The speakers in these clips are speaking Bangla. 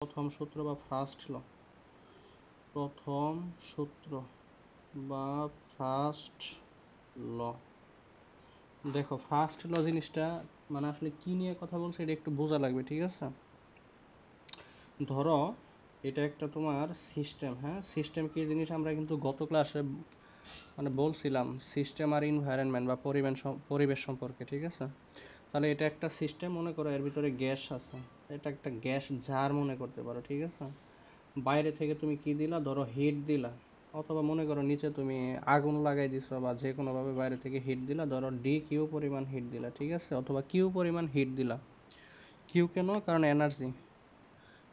প্রথম সূত্র বা ফার্স্ট ল, প্রথম সূত্র বা ফার্স্ট ল। দেখো ফার্স্ট ল জিনিসটা মানে আসলে কি নিয়ে কথা বলছে এটা একটু বোঝা লাগবে, ঠিক আছে? ধরো এটা একটা তোমার সিস্টেম, হ্যাঁ সিস্টেম কি জিনিস আমরা কিন্তু গত ক্লাসে মানে বলছিলাম সিস্টেম আর এনভায়রনমেন্ট বা পরিবেশ সম্পর্কে, ঠিক আছে? তাহলে এটা একটা সিস্টেম, মনে করো এর ভিতরে গ্যাস আছে, এটা একটা গ্যাস জার মনে করতে পারো, ঠিক আছে? বাইরে থেকে তুমি কি দিলা, ধরো হিট দিলা, অথবা মনে করো নিচে তুমি আগুন লাগাই দিছো বা যে কোনোভাবে বাইরে থেকে হিট দিলা, ধরো ডি কিউ পরিমাণ হিট দিলা, ঠিক আছে? অথবা কিউ পরিমাণ হিট দিলা। কিউ কেন? কারণ এনার্জি,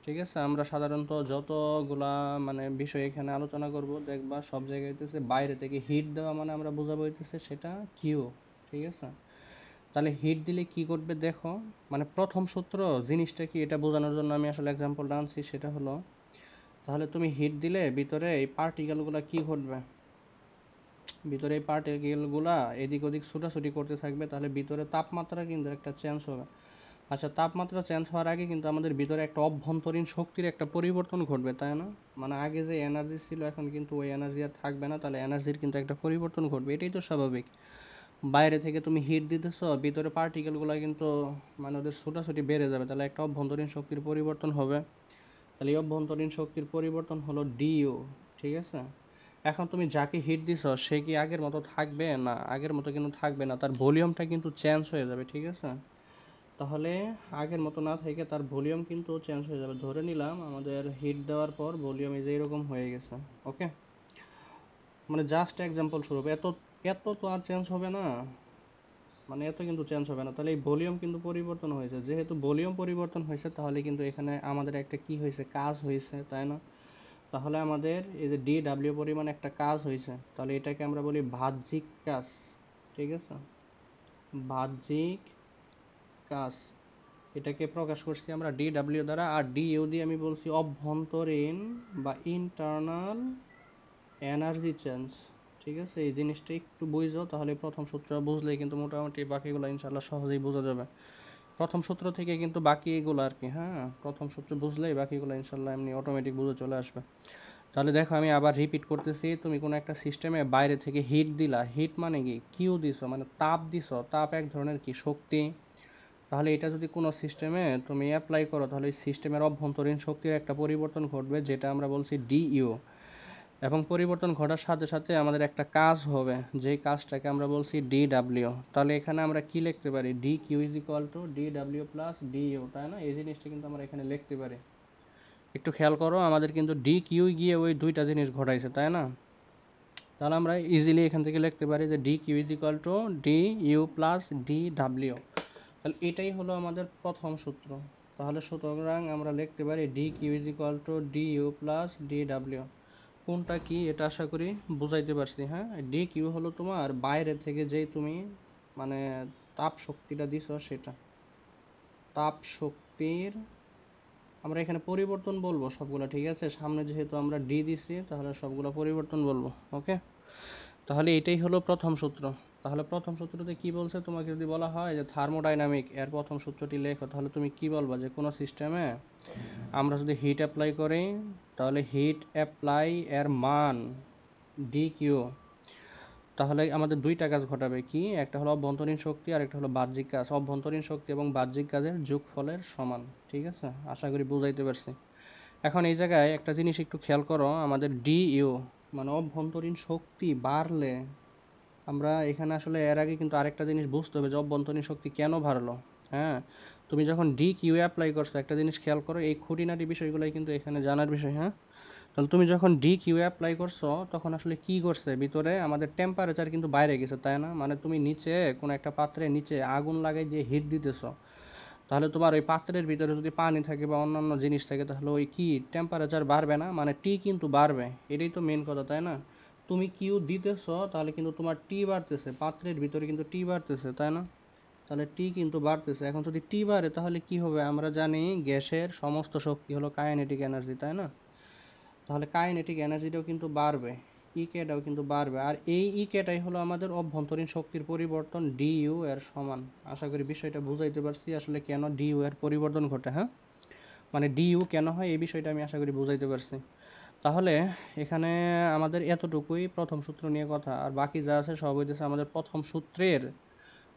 ঠিক আছে? আমরা সাধারণত যতগুলা মানে বিষয় এখানে আলোচনা করব দেখবা সব জায়গায় হইতেছে বাইরে থেকে হিট দেওয়া মানে আমরা বোঝাবো হইতেছে সেটা কিউ, ঠিক আছে? তাহলে হিট দিলে কি করবে দেখো, মানে প্রথম সূত্র জিনিসটা কি এটা বোঝানোর জন্য আমি আসলে এক্সাম্পলটা আনছি, সেটা হলো তাহলে তুমি হিট দিলে ভিতরে এই পার্টিকেলগুলো কি ঘটবে, ভিতরে এই পার্টিকেলগুলা এদিক ওদিক ছুটাছুটি করতে থাকবে, তাহলে ভিতরে তাপমাত্রা কিন্তু একটা চেঞ্জ হবে। আচ্ছা, তাপমাত্রা চেঞ্জ হওয়ার আগে কিন্তু আমাদের ভিতরে একটা অভ্যন্তরীণ শক্তির একটা পরিবর্তন ঘটবে, তাই না? মানে আগে যে এনার্জি ছিল এখন কিন্তু ওই এনার্জি আর থাকবে না, তাহলে এনার্জির কিন্তু একটা পরিবর্তন ঘটবে, এটাই তো স্বাভাবিক। বাইরে থেকে তুমি হিট দিতেছো, ভিতরে পার্টিকেলগুলো কিন্তু মানে ওদের ছুটাছুটি বেড়ে যাবে, তাহলে একটা অভ্যন্তরীণ শক্তির পরিবর্তন হবে। তাহলে এই অভ্যন্তরীণ শক্তির পরিবর্তন হলো ডিইউ, ঠিক আছে? এখন তুমি যাকে হিট দিছো সে কি আগের মতো থাকবে? না, আগের মতো কিন্তু থাকবে না, তার ভলিউমটা কিন্তু চেঞ্জ হয়ে যাবে, ঠিক আছে? তাহলে আগের মতো না থেকে তার ভলিউম কিন্তু চেঞ্জ হয়ে যাবে। ধরে নিলাম আমাদের হিট দেওয়ার পর ভলিউম এই যে এরকম হয়ে গেছে, ওকে? মানে জাস্ট এক্সাম্পল স্বরূপ, এত এত তো আর চেঞ্জ হবে না, মানে এত কিন্তু চেঞ্জ হবে না। তাহলে এই ভলিউম কিন্তু পরিবর্তন হয়েছে, যেহেতু ভলিউম পরিবর্তন হয়েছে তাহলে কিন্তু এখানে আমাদের একটা কি হয়েছে, কাজ হয়েছে, তাই না? তাহলে আমাদের এই যে ডি ডাব্লিউ পরিমাণ একটা কাজ হয়েছে, তাহলে এটাকে আমরা বলি বাহ্যিক কাজ, ঠিক আছে? বাহ্যিক কাজ, এটাকে প্রকাশ করছি আমরা ডি ডাব্লিউ দ্বারা। আর ডি ইউ দিয়ে আমি বলছি অভ্যন্তরীণ বা ইন্টারনাল এনার্জি চেঞ্জ, ঠিক আছে? এই জিনিসটা একটু বুঝো, তাহলে প্রথম সূত্র বুঝলেই কিন্তু মোটামুটি বাকিগুলো ইনশাল্লাহ সহজেই বোঝা যাবে। প্রথম সূত্র থেকে কিন্তু বাকি এগুলো আর কি, হ্যাঁ প্রথম সূত্র বুঝলেই বাকিগুলো ইনশাল্লাহ এমনি অটোমেটিক বুঝে চলে আসবে। তাহলে দেখো আমি আবার রিপিট করতেছি, তুমি কোনো একটা সিস্টেমে বাইরে থেকে হিট দিলা, হিট মানে কি, কিউ দিছো মানে তাপ দিছো, তাপ এক ধরনের কি শক্তি। তাহলে এটা যদি কোনো সিস্টেমে তুমি অ্যাপ্লাই করো তাহলে এই সিস্টেমের অভ্যন্তরীণ শক্তির একটা পরিবর্তন ঘটবে, যেটা আমরা বলছি ডিইউ। এবং পরিবর্তন ঘটার সাথে সাথে আমাদের একটা কাজ হবে, যেই কাজটাকে আমরা বলছি ডি ডাব্লিউ। তাহলে এখানে আমরা কি লিখতে পারি, d Q is equal to D W plus d U, তাই না? এই জিনিসটা কিন্তু আমরা এখানে লিখতে পারি। একটু খেয়াল করো, আমাদের কিন্তু ডি কিউ গিয়ে ওই দুইটা জিনিস ঘটাইছে, তাই না? তাহলে আমরা ইজিলি এখান থেকে লিখতে পারি যে D Q is equal to d U plus D W. তাহলে এটাই হলো আমাদের প্রথম সূত্র। তাহলে সুতরাং আমরা লিখতে পারি d Q is equal to d U plus D W. কোনটা কি এটা আশা করি বুঝাইতে পারছি, হ্যাঁ? ডি কিউ হলো তোমার বাইরে থেকে যেই তুমি মানে তাপ শক্তিটা দিছো সেটা, তাপ শক্তির আমরা এখানে পরিবর্তন বলবো সবগুলা, ঠিক আছে? সামনে যেহেতু আমরা ডি দিছি তাহলে সবগুলা পরিবর্তন বলবো, ওকে? তাহলে এটাই হলো প্রথম সূত্র। তাহলে প্রথম সূত্রতে কি বলছে, তোমাকে যদি বলা হয় যে থার্মোডাইনামিক এর প্রথম সূত্রটি লেখো, তাহলে তুমি কি বলবা যে কোনো সিস্টেমে আমরা যদি হিট অ্যাপ্লাই করি তাহলে হিট অ্যাপ্লাই এর মান ডি কিউ, তাহলে আমাদের দুইটা কাজ ঘটাবে, কি একটা হলো অভ্যন্তরীণ শক্তি আর একটা হলো বাহ্যিক কাজ। অভ্যন্তরীণ শক্তি এবং বাহ্যিক কাজের যোগফলের সমান, ঠিক আছে? আশা করি বুঝাইতে পারছি। এখন এই জায়গায় একটা জিনিস একটু খেয়াল করো, আমাদের ডি ইউ মানে অভ্যন্তরীণ শক্তি বাড়লে আমরা এখানে আসলে এর আগে কিন্তু আরেকটা জিনিস বুঝতে হবে যে অভ্যন্তরীণ শক্তি কেন বাড়লো। হ্যাঁ, তুমি যখন ডি কিউ অ্যাপ্লাই করছো একটা জিনিস খেয়াল করো, এই খুঁটিনাটি বিষয়গুলোই কিন্তু এখানে জানার বিষয়, হ্যাঁ? তাহলে তুমি যখন ডি কিউ অ্যাপ্লাই করছো তখন আসলে কি করছে, ভিতরে আমাদের টেম্পারেচার কিন্তু বাইরে গেছে, তাই না? মানে তুমি নিচে কোনো একটা পাত্রে নিচে আগুন লাগাই দিয়ে হিট দিতেছো, তাহলে তোমার ওই পাত্রের ভিতরে যদি পানি থাকে বা অন্যান্য জিনিস থাকে তাহলে ওই কি টেম্পারেচার বাড়বে না, মানে টি কিন্তু বাড়বে। এটাই তো মেন কথা, তাই না? তুমি কিউ দিতেছো তাহলে কিন্তু তোমার টি বাড়তেছে, পাত্রের ভিতরে কিন্তু টি বাড়তেছে, তাই না? তাহলে টি কিন্তু বাড়তেছে। এখন যদি টি বাড়ে তাহলে কি হবে, আমরা জানি গ্যাসের সমস্ত শক্তি হলো কাইনেটিক এনার্জি, তাই না? তাহলে কাইনেটিক এনার্জিটাও কিন্তু বাড়বে, ইকেটাও কিন্তু বাড়বে, আর এই ইকেটাই হলো আমাদের অভ্যন্তরীণ শক্তির পরিবর্তন ডিইউ এর সমান। আশা করি বিষয়টা বুঝাইতে পারছি আসলে কেন ডিইউ এর পরিবর্তন ঘটে, হ্যাঁ? মানে ডিইউ কেন হয় এই বিষয়টা আমি আশা করি বুঝাইতে পারছি। তাহলে এখানে আমাদের এতটুকুই প্রথম সূত্র নিয়ে কথা, আর বাকি যা আছে সব হইতেছে আমাদের প্রথম সূত্রের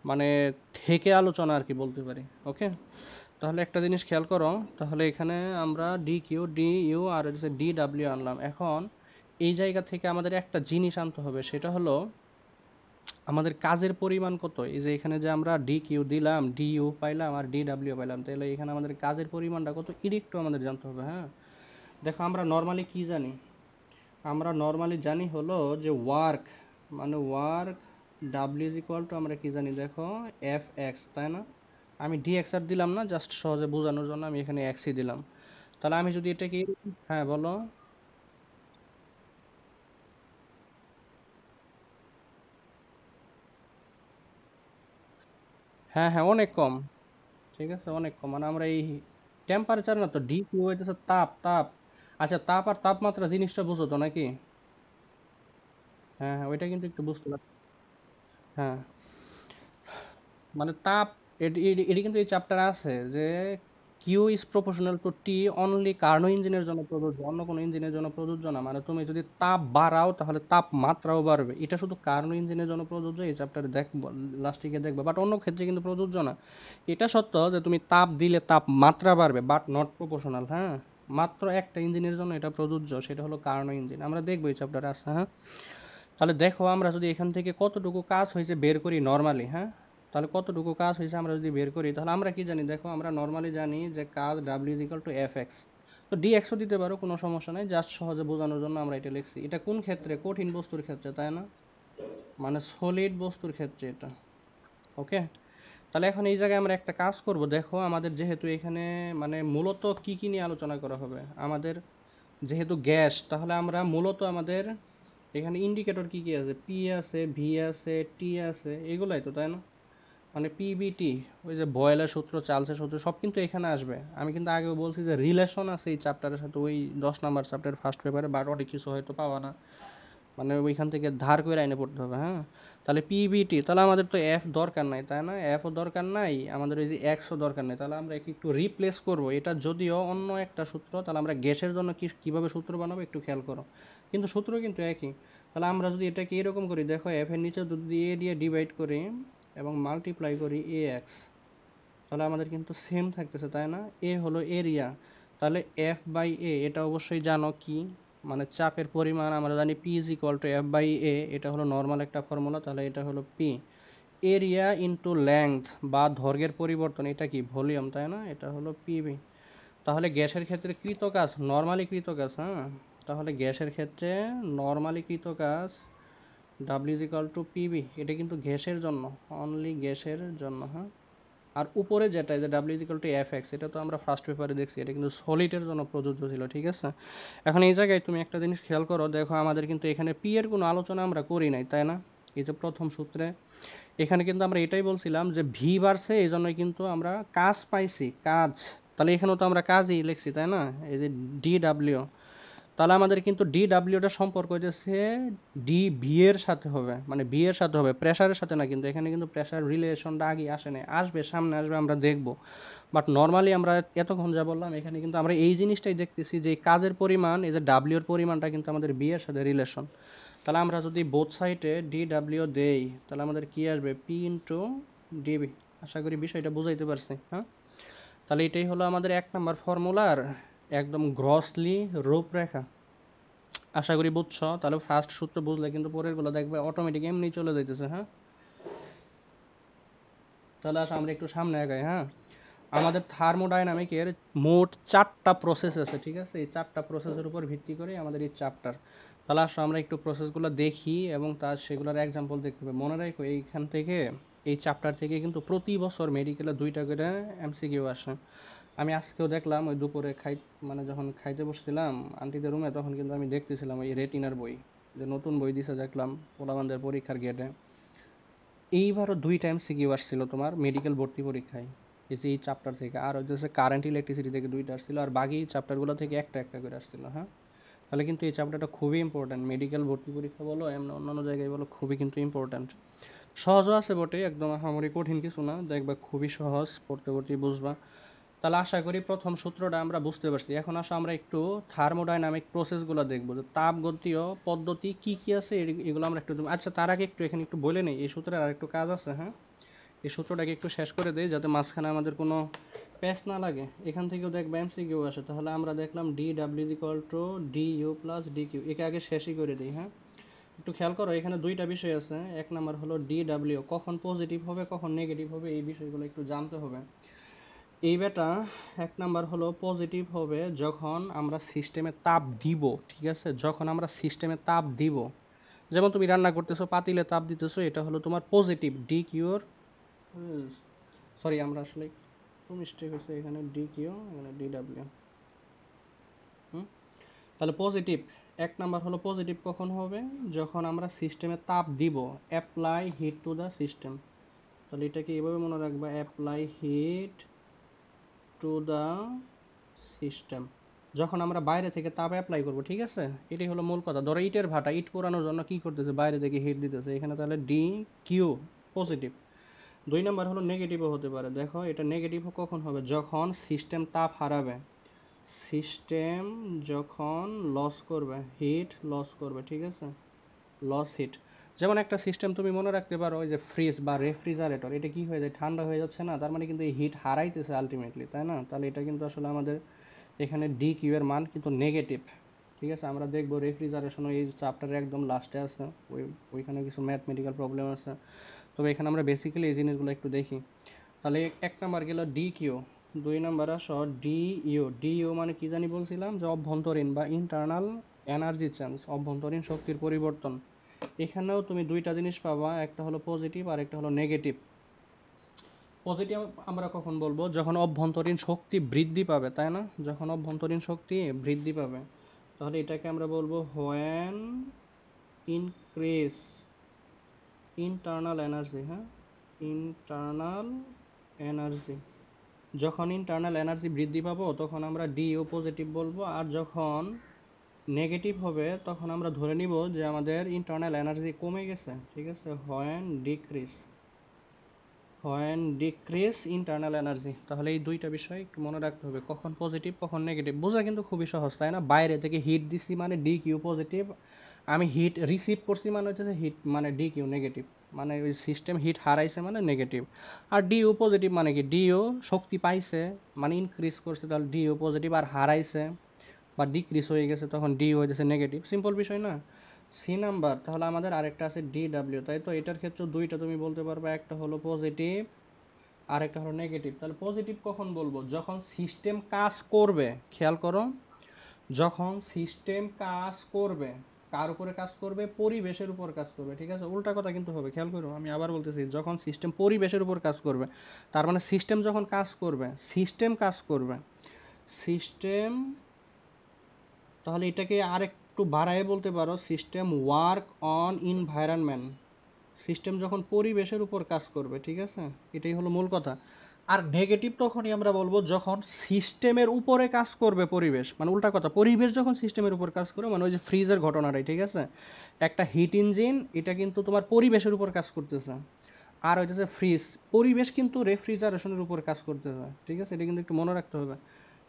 মানে থেকে আলোচনা আর কি বলতে পারি। ওকে, তাহলে একটা জিনিস খেয়াল করো, তাহলে এখানে আমরা ডি কিউ ডি ইউ আর হচ্ছে ডি ডাব্লিউ আনলাম। এখন এই জায়গা থেকে আমাদের একটা জিনিস আনতে হবে, সেটা হলো আমাদের কাজের পরিমাণ কত। এই যে এখানে যে আমরা ডি কিউ দিলাম, ডি ইউ পাইলাম আর ডি ডাব্লিউ পাইলাম, তাহলে এখানে আমাদের কাজের পরিমাণটা কত এটা একটু আমাদের জানতে হবে। হ্যাঁ, দেখো আমরা নর্মালি কি জানি, আমরা নর্মালি জানি হলো যে ওয়ার্ক মানে work W is equal two আমরা কি জানি দেখো এফ এক্স, তাই না? আমি ডি এক্স আর দিলাম না, জাস্ট সহজে বোঝানোর জন্য আমি এখানে এক্সই দিলাম। তাহলে আমি যদি এটাকে, হ্যাঁ বলো। হ্যাঁ হ্যাঁ, অনেক কম। ঠিক আছে, অনেক কম। মানে আমরা এই টেম্পারেচার না তো, ডি কিউ হইতেছে তাপ, তাপ। আচ্ছা, তাপ আর তাপমাত্রা জিনিসটা বুঝো তো নাকি? হ্যাঁ হ্যাঁ, ওইটা কিন্তু একটু বুঝতে পারছি। হ্যাঁ, মানে তাপ, এটি কিন্তু এই চ্যাপ্টার আছে যে Q is proportional to T only Carnot ইঞ্জিনের জন্য প্রযোজ্য, অন্য কোনো ইঞ্জিনের জন্য প্রযোজ্য না। মানে তুমি যদি তাপ বাড়াও তাহলে তাপমাত্রাও বাড়বে, এটা শুধু কার্নো ইঞ্জিনের জন্য প্রযোজ্য। এই চ্যাপ্টারে দেখবো, লাস্টিকে দেখবো, বাট অন্য ক্ষেত্রে কিন্তু প্রযোজ্য না। এটা সত্য যে তুমি তাপ দিলে তাপমাত্রা বাড়বে, বাট নট প্রপোর্শনাল। হ্যাঁ, মাত্র একটা ইঞ্জিনের জন্য এটা প্রযোজ্য, সেটা হলো কার্নো ইঞ্জিন। আমরা দেখবো এই চ্যাপ্টারে আছে। হ্যাঁ, তাহলে দেখো আমরা যদি এখান থেকে কতটুকু কাজ হয়েছে বের করি নর্মালি। হ্যাঁ, তাহলে কতটুকু কাজ হয়েছে আমরা যদি বের করি, তাহলে আমরা কি জানি দেখো, আমরা নর্মালি জানি যে কাজ W is equal to F x. তো ডি এক্সও দিতে পারো, কোনো সমস্যা নাই, জাস্ট সহজে বোঝানোর জন্য আমরা এটা লিখছি। এটা কোন ক্ষেত্রে? কঠিন বস্তুর ক্ষেত্রে, তাই না? মানে সলিড বস্তুর ক্ষেত্রে এটা। ওকে, তাহলে এখন এই জায়গায় আমরা একটা কাজ করব। দেখো আমাদের যেহেতু এখানে মানে মূলত কি কি নিয়ে আলোচনা করা হবে, আমাদের যেহেতু গ্যাস, তাহলে আমরা মূলত আমাদের এখানে ইন্ডিকেটর কি কি আছে, পি আছে, ভি আছে, টি আছে, এগুলাই তো, তাই না? মানে পিবিটি, ওই যে বয়েলের সূত্র, চার্লসের সূত্র, সব কিন্তু এখানে আসবে। আমি কিন্তু আগেও বলছি যে রিলেশন আছে এই চ্যাপ্টারের সাথে, ওই 10 নাম্বার চ্যাপ্টার ফার্স্ট পেপারে, বাট অনেক কিছু হয়তো পাওয়া না, মানে ওইখান থেকে ধার করে আইনে পড়তে হবে। হ্যাঁ, তাহলে পিবিটি, তাহলে আমাদের তো এফ দরকার নাই, তাই না? এফও দরকার নাই, আমাদের ওই যে এক্সও দরকার নাই। তাহলে আমরা একে একটু রিপ্লেস করব, এটা যদিও অন্য একটা সূত্র। তাহলে আমরা গ্যাসের জন্য কিভাবে সূত্র বানাবো একটু খেয়াল করো, কিন্তু সূত্র কিন্তু একই। তাহলে আমরা যদি এটাকে এরকম করি, দেখো এফ এর নিচে যদি এ দিয়ে ডিভাইড করি এবং মাল্টিপ্লাই করি এ এক্স, তাহলে আমাদের কিন্তু সেম থাকতেছে, তাই না? এ হলো এরিয়া, তাহলে এফ বাই এ, এটা অবশ্যই জানো কি, মানে চাপের পরিমাণ আমরা জানি P is equal to F by A, এটা হলো নর্মাল একটা ফর্মুলা। তাহলে এটা হলো পি। এরিয়া ইনটু লেংথ বা দৈর্ঘ্যের পরিবর্তন, এটা কি ভলিউম, তাই না? এটা হলো পিবি। তাহলে গ্যাসের ক্ষেত্রে কৃত কাজ, নর্মালি কৃত কাজ। হ্যাঁ, তাহলে গ্যাসের ক্ষেত্রে নর্মালি কৃত কাজ W is equal two PB, এটা কিন্তু গ্যাসের জন্য, অনলি গ্যাসের জন্য। হ্যাঁ, আর উপরে যেটা যে W is equal to F x, এটা তো আমরা ফার্স্ট পেপারে দেখছি, এটা কিন্তু সলিডের জন্য প্রযোজ্য ছিল। ঠিক আছে, এখন এই জায়গায় তুমি একটা জিনিস খেয়াল করো, দেখো আমাদের কিন্তু এখানে পি এর কোনো আলোচনা আমরা করি নাই, তাই না? এই যে প্রথম সূত্রে এখানে কিন্তু আমরা এটাই বলছিলাম যে ভি বাড়ছে, এই জন্যই কিন্তু আমরা কাজ পাইছি, কাজ। তাহলে এখানেও তো আমরা কাজই লিখছি, তাই না? এই যে ডি ডাব্লিউ, তাহলে আমাদের কিন্তু ডি ডাব্লিউটা সম্পর্ক হইতেছে ডি ভি এর সাথে হবে, মানে ভি এর সাথে হবে, প্রেসারের সাথে না। কিন্তু এখানে কিন্তু প্রেসার রিলেশনটা আগে আসে নাই, আসবে, সামনে আসবে, আমরা দেখব। বাট নর্মালি আমরা এতক্ষণ যা বললাম, এখানে কিন্তু আমরা এই জিনিসটাই দেখতেছি যে কাজের পরিমাণ, এই যে ডাব্লিউর পরিমাণটা কিন্তু আমাদের বি এর সাথে রিলেশন। তাহলে আমরা যদি বোথ সাইডে ডি ডাব্লিউ দেই, তাহলে আমাদের কি আসবে, পি ইন্টু ডিবি। আশা করি বিষয়টা বুঝাইতে পারছি। হ্যাঁ, তাহলে এটাই হলো আমাদের 1 নাম্বার ফর্মুলার একদম গ্রসলি রূপরেখা। আশা করি বুঝছো। তাহলে ফার্স্ট সূত্র বুঝলে কিন্তু পরের গুলো দেখবে অটোমেটিক এমনি চলে যাইতেছে। হ্যাঁ, তাহলে আসো আমরা একটু সামনে আগাই। হ্যাঁ, আমাদের থার্মোডাইনামিকের মোট 4টা প্রসেস আছে। ঠিক আছে, এই 4টা প্রসেসের উপর ভিত্তি করে আমাদের এই চ্যাপ্টার। তাহলে আসো আমরা একটু প্রসেসগুলো দেখি এবং তার সেগুলোর এক্সাম্পল দেখতে হবে। মনে রাখো এইখান থেকে, এই চ্যাপ্টার থেকে কিন্তু প্রতি বছর মেডিকেলে 2টা করে এমসিকিউ আসে। আমি আজকেও দেখলাম, ওই দুপুরে মানে যখন খাইতে বসছিলাম আন্টিদের রুমে, তখন কিন্তু আমি দেখতেছিলাম ওই রেটিনার বই, যে নতুন বই দিছে দেখলাম পোলাবানদের পরীক্ষার গেটে। এইবারও 2টা এমসিকিউ আসছিল তোমার মেডিকেল ভর্তি পরীক্ষায়, এই যে এই চ্যাপ্টার থেকে। আর হচ্ছে কারেন্ট ইলেকট্রিসিটি থেকে 2টা আসছিল, আর বাকি চ্যাপ্টারগুলো থেকে একটা একটা করে আসছিল। হ্যাঁ, তাহলে কিন্তু এই চ্যাপ্টারটা খুবই ইম্পর্ট্যান্ট, মেডিকেল ভর্তি পরীক্ষা বলো এমন অন্যান্য জায়গায় বলো, খুবই কিন্তু ইম্পর্ট্যান্ট। সহজও আছে বটে, একদম আহামরি কঠিন কিছু না, দেখবা খুবই সহজ, পড়তে পড়তেই বুঝবা। তাহলে আশা করি প্রথম সূত্রটা আমরা বুঝতে পারছি। এখন আসো আমরা একটু থার্মোডাইনামিক প্রসেসগুলো দেখবো, যে তাপগতীয় পদ্ধতি কি কি আছে এগুলো আমরা একটু। আচ্ছা, তার আগে একটু এখানে একটু বলে নেই, এই সূত্রের আর একটু কাজ আছে। হ্যাঁ, এই সূত্রটাকে একটু শেষ করে দেই যাতে মাঝখানে আমাদের কোনো প্যাচ না লাগে। এখান থেকেও দেখবে এমসিকিউ আসে। তাহলে আমরা দেখলাম d W equal to d U plus d Q, একে আগে শেষই করে দিই। হ্যাঁ, একটু খেয়াল করো, এখানে দুইটা বিষয় আছে। এক নাম্বার হলো ডি ডাব্লিউ কখন পজিটিভ হবে কখন নেগেটিভ হবে, এই বিষয়গুলো একটু জানতে হবে। এই বেটা এক নাম্বার হলো পজিটিভ হবে যখন আমরা সিস্টেমে তাপ দিব, ঠিক আছে, যখন আমরা সিস্টেমে তাপ দিব। যেমন তুমি রান্না করতেছো, পাতিলে তাপ দিতেছো, এটা হলো তোমার পজিটিভ ডি কিউর। সরি, আমরা আসলে একটু মিস্টেক হয়েছে, এখানে ডি কিউ এখানে ডি ডাব্লিউ। তাহলে পজিটিভ এক নাম্বার হলো পজিটিভ কখন হবে, যখন আমরা সিস্টেমে তাপ দিব, apply heat to the system. তাহলে এটাকে এভাবে মনে রাখবা, apply heat to the system, যখন আমরা বাইরে থেকে তাপ অ্যাপ্লাই করব, ঠিক আছে। এটাই হলো মূল কথা। ধরো ইটের ভাটা, ইট পোড়ানোর জন্য কি করতেছে, বাইরে থেকে হিট দিতেছে, এখানে তাহলে ডি কিউ পজিটিভ। দুই নাম্বার হলো নেগেটিভও হতে পারে। দেখো এটা নেগেটিভ কখন হবে, যখন সিস্টেম তাপ হারাবে, সিস্টেম যখন লস করবে, হিট লস করবে, ঠিক আছে, লস হিট। যেমন একটা সিস্টেম তুমি মনে রাখতে পারো, ওই যে ফ্রিজ বা রেফ্রিজারেটর, এটা কি হয়ে যায়, ঠান্ডা হয়ে যাচ্ছে না, তার মানে কিন্তু এই হিট হারাইতেছে আলটিমেটলি, তাই না। তাহলে এটা কিন্তু আসলে আমাদের এখানে ডি কিউ এর মান কিন্তু নেগেটিভ, ঠিক আছে। আমরা দেখবো রেফ্রিজারেশন এই চ্যাপ্টারে একদম লাস্টে আছে, ওইখানে কিছু ম্যাথমেটিক্যাল প্রবলেম আছে। তবে এখানে আমরা বেসিক্যালি এই জিনিসগুলো একটু দেখি। তাহলে এক নাম্বার গেল ডি কিউ। দুই নাম্বার আসো ডি ইউ। ডি ইউ মানে কি জানি বলছিলাম, যে অভ্যন্তরীণ বা ইন্টারনাল এনার্জি চেঞ্জ, অভ্যন্তরীণ শক্তির পরিবর্তন। এখানেও তুমি দুইটা জিনিস পাবা, একটা হলো পজিটিভ আর একটা হলো নেগেটিভ। পজিটিভ আমরা কখন বলবো, যখন অভ্যন্তরীণ শক্তি বৃদ্ধি পাবে, তাই না, যখন অভ্যন্তরীণ শক্তি বৃদ্ধি পাবে। তাহলে এটাকে আমরা বলবো হোয়েন ইনক্রিজ ইন্টারনাল এনার্জি। হ্যাঁ, ইন্টারনাল এনার্জি, যখন ইন্টারনাল এনার্জি বৃদ্ধি পাবো তখন আমরা ডিও পজিটিভ বলবো। আর যখন নেগেটিভ হবে তখন আমরা ধরে নিব যে আমাদের ইন্টারনাল এনার্জি কমে গেছে, ঠিক আছে, হোয়েন ডিক্রিজ ইন্টারনাল এনার্জি। তাহলে এই দুইটা বিষয় একটু মনে রাখতে হবে, কখন পজিটিভ কখন নেগেটিভ। বোঝা কিন্তু খুবই সহজ, তাই না। বাইরে থেকে হিট দিছি মানে ডি কিউ পজিটিভ, আমি হিট রিসিভ করছি মানে হচ্ছে হিট মানে ডি কিউ নেগেটিভ, মানে ওই সিস্টেম হিট হারাইছে মানে নেগেটিভ। আর ডিও পজিটিভ মানে কি, ডিও শক্তি পাইছে মানে ইনক্রিজ করছে, তাহলে ডিও পজিটিভ। আর হারাইছে বা ডিক্রিজ হয়ে গেছে তখন ডি হয়ে যাচ্ছে নেগেটিভ। সিম্পল বিষয় না। সি নাম্বার, তাহলে আমাদের আরেকটা আছে ডি ডাব্লিউ, তাই তো। এটার ক্ষেত্রে দুইটা তুমি বলতে পারবে, একটা হলো পজিটিভ আর একটা হলো নেগেটিভ। তাহলে পজিটিভ কখন বলবো, যখন সিস্টেম কাজ করবে, খেয়াল করো, যখন সিস্টেম কাজ করবে, কার উপরে কাজ করবে, পরিবেশের উপর কাজ করবে, ঠিক আছে। উল্টা কথা কিন্তু হবে, খেয়াল করো, আমি আবার বলতেছি, যখন সিস্টেম পরিবেশের উপর কাজ করবে, তার মানে সিস্টেম যখন কাজ করবে, সিস্টেম, তাহলে এটাকে আর একটু বাড়ায় বলতে পারো, system work on environment, system যখন পরিবেশের উপর কাজ করবে, ঠিক আছে, এটাই হলো মূল কথা। আর নেগেটিভ তখনই আমরা বলবো যখন সিস্টেমের উপরে কাজ করবে পরিবেশ, মানে উল্টা কথা, পরিবেশ যখন সিস্টেমের উপর কাজ করবে, মানে ওই যে ফ্রিজের ঘটনাটাই, ঠিক আছে। একটা হিট ইঞ্জিন, এটা কিন্তু তোমার পরিবেশের উপর কাজ করতেছে। আর হইতেছে ফ্রিজ, পরিবেশ কিন্তু রেফ্রিজারেশনের উপর কাজ করতেছে, ঠিক আছে, এটা কিন্তু একটু মনে রাখতে হবে।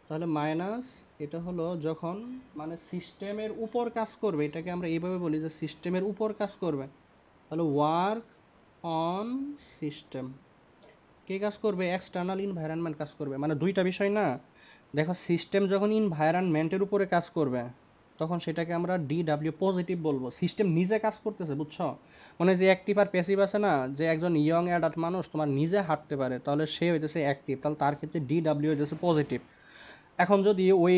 তাহলে মাইনাস, এটা হলো যখন মানে সিস্টেমের উপর কাজ করবে, এটাকে আমরা এইভাবে বলি যে সিস্টেমের উপর কাজ করবে। তাহলে ওয়ার্ক অন সিস্টেম, কে কাজ করবে, এক্সটার্নাল ইনভায়রনমেন্ট কাজ করবে, মানে দুইটা বিষয় না। দেখো সিস্টেম যখন ইনভায়রনমেন্টের উপরে কাজ করবে তখন সেটাকে আমরা ডি ডাব্লিউ পজিটিভ বলবো, সিস্টেম নিজে কাজ করতেছে, বুঝছো। মানে যে অ্যাক্টিভ আর প্যাসিভ আছে না, যে একজন ইয়ং অ্যাডাল্ট মানুষ তোমার নিজে হাঁটতে পারে, তাহলে সে হইতেছে অ্যাক্টিভ, তাহলে তার ক্ষেত্রে ডি ডাব্লিউ হইতেছে পজিটিভ। এখন যদি ওই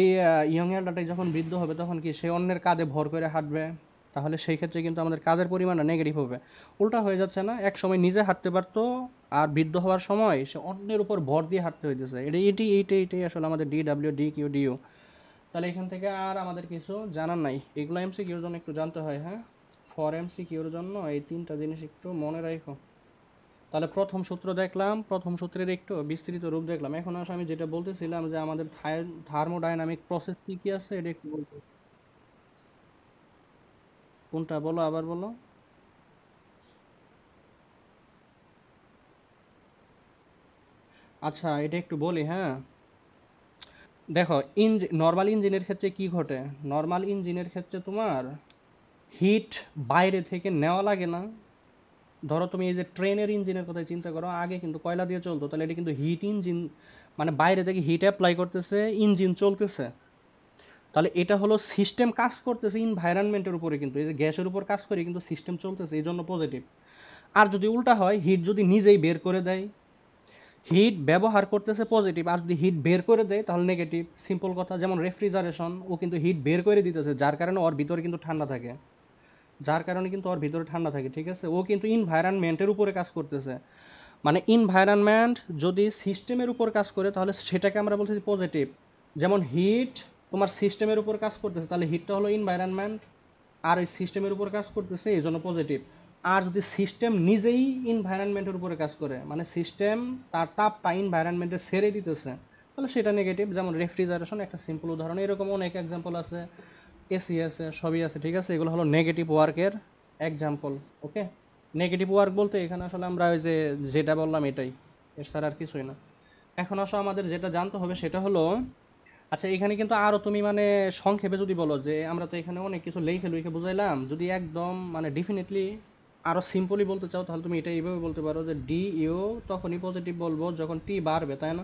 ইয়ং অ্যাডাল্টটা যখন বৃদ্ধ হবে তখন কি সে অন্যের কাঁধে ভর করে হাঁটবে, তাহলে সেই ক্ষেত্রে কিন্তু আমাদের কাজের পরিমাণটা নেগেটিভ হবে। উল্টা হয়ে যাচ্ছে না, এক সময় নিজে হাঁটতে পারতো, আর বৃদ্ধ হওয়ার সময় সে অন্যের উপর ভর দিয়ে হাঁটতে হইতেছে। এটাই আসলে আমাদের d W d Q d U. তাহলে এখান থেকে আর আমাদের কিছু জানার নাই, এগুলো এমসিকিউর জন্য একটু জানতে হয়। হ্যাঁ, ফর এমসিকিউর জন্য এই তিনটা জিনিস একটু মনে রাখো। তাহলে প্রথম সূত্র দেখলাম, প্রথম সূত্রের একটু বিস্তৃত রূপ দেখলাম। এখন আসলে আমি যেটা বলতেছিলাম যে আমাদের থার্মোডাইনামিক প্রসেস কি কি আছে এটা একটু বলতে। কোনটা বলো, আবার বলো। আচ্ছা, এটা একটু বলি। হ্যাঁ, দেখো নর্মাল ইঞ্জিনের ক্ষেত্রে কি ঘটে, নর্মাল ইঞ্জিনের ক্ষেত্রে তোমার হিট বাইরে থেকে নেওয়া লাগে না। ধরো তুমি এই যে ট্রেনের ইঞ্জিনের কথা চিন্তা করো, আগে কিন্তু কয়লা দিয়ে চলতো, তাহলে এটা কিন্তু হিট ইঞ্জিন, মানে বাইরে থেকে হিট অ্যাপ্লাই করতেছে, ইঞ্জিন চলতেছে। তাহলে এটা হলো সিস্টেম কাজ করতেছে ইনভায়রনমেন্টের উপরে, কিন্তু এই যে গ্যাসের উপর কাজ করে কিন্তু সিস্টেম চলতেছে, এই জন্য পজিটিভ। আর যদি উল্টা হয়, হিট যদি নিজেই বের করে দেয়, হিট ব্যবহার করতেছে পজিটিভ, আর যদি হিট বের করে দেয় তাহলে নেগেটিভ। সিম্পল কথা, যেমন রেফ্রিজারেশন, ও কিন্তু হিট বের করে দিতেছে, যার কারণে ওর ভিতরে কিন্তু ঠান্ডা থাকে, ঠিক আছে, ও কিন্তু ইনভায়রনমেন্টের উপরে কাজ করতেছে। মানে ইনভায়রনমেন্ট যদি সিস্টেমের উপর কাজ করে তাহলে সেটাকে আমরা বলতেছি পজিটিভ। যেমন হিট তোমার সিস্টেমের উপর কাজ করতেছে, তাহলে হিটটা হলো ইনভায়রনমেন্ট, আর এই সিস্টেমের উপর কাজ করতেছে, এই জন্য পজিটিভ। আর যদি সিস্টেম নিজেই ইনভায়রনমেন্টের উপরে কাজ করে, মানে সিস্টেম তার তাপটা এনভায়রনমেন্টে ছেড়ে দিতেছে, তাহলে সেটা নেগেটিভ। যেমন রেফ্রিজারেশন একটা সিম্পল উদাহরণ, এরকম অনেক এক্সাম্পল আছে, এসি আছে, সবই আছে, ঠিক আছে, এগুলো হলো নেগেটিভ ওয়ার্কের এক্সাম্পল। ওকে, নেগেটিভ ওয়ার্ক বলতে এখানে আসলে আমরা ওই যে যেটা বললাম এটাই, এর ছাড়া আর কিছুই না। এখন আসলে আমাদের যেটা জানতে হবে সেটা হলো, আচ্ছা এখানে কিন্তু আরও তুমি মানে সংক্ষেপে যদি বলো, যে আমরা তো এখানে অনেক কিছু লিখে বুঝাইলাম, যদি একদম মানে ডেফিনেটলি আরও সিম্পলি বলতে চাও তাহলে তুমি এটা এইভাবে বলতে পারো যে ডি ইউ তখনই পজিটিভ বলবো যখন টি বাড়বে, তাই না?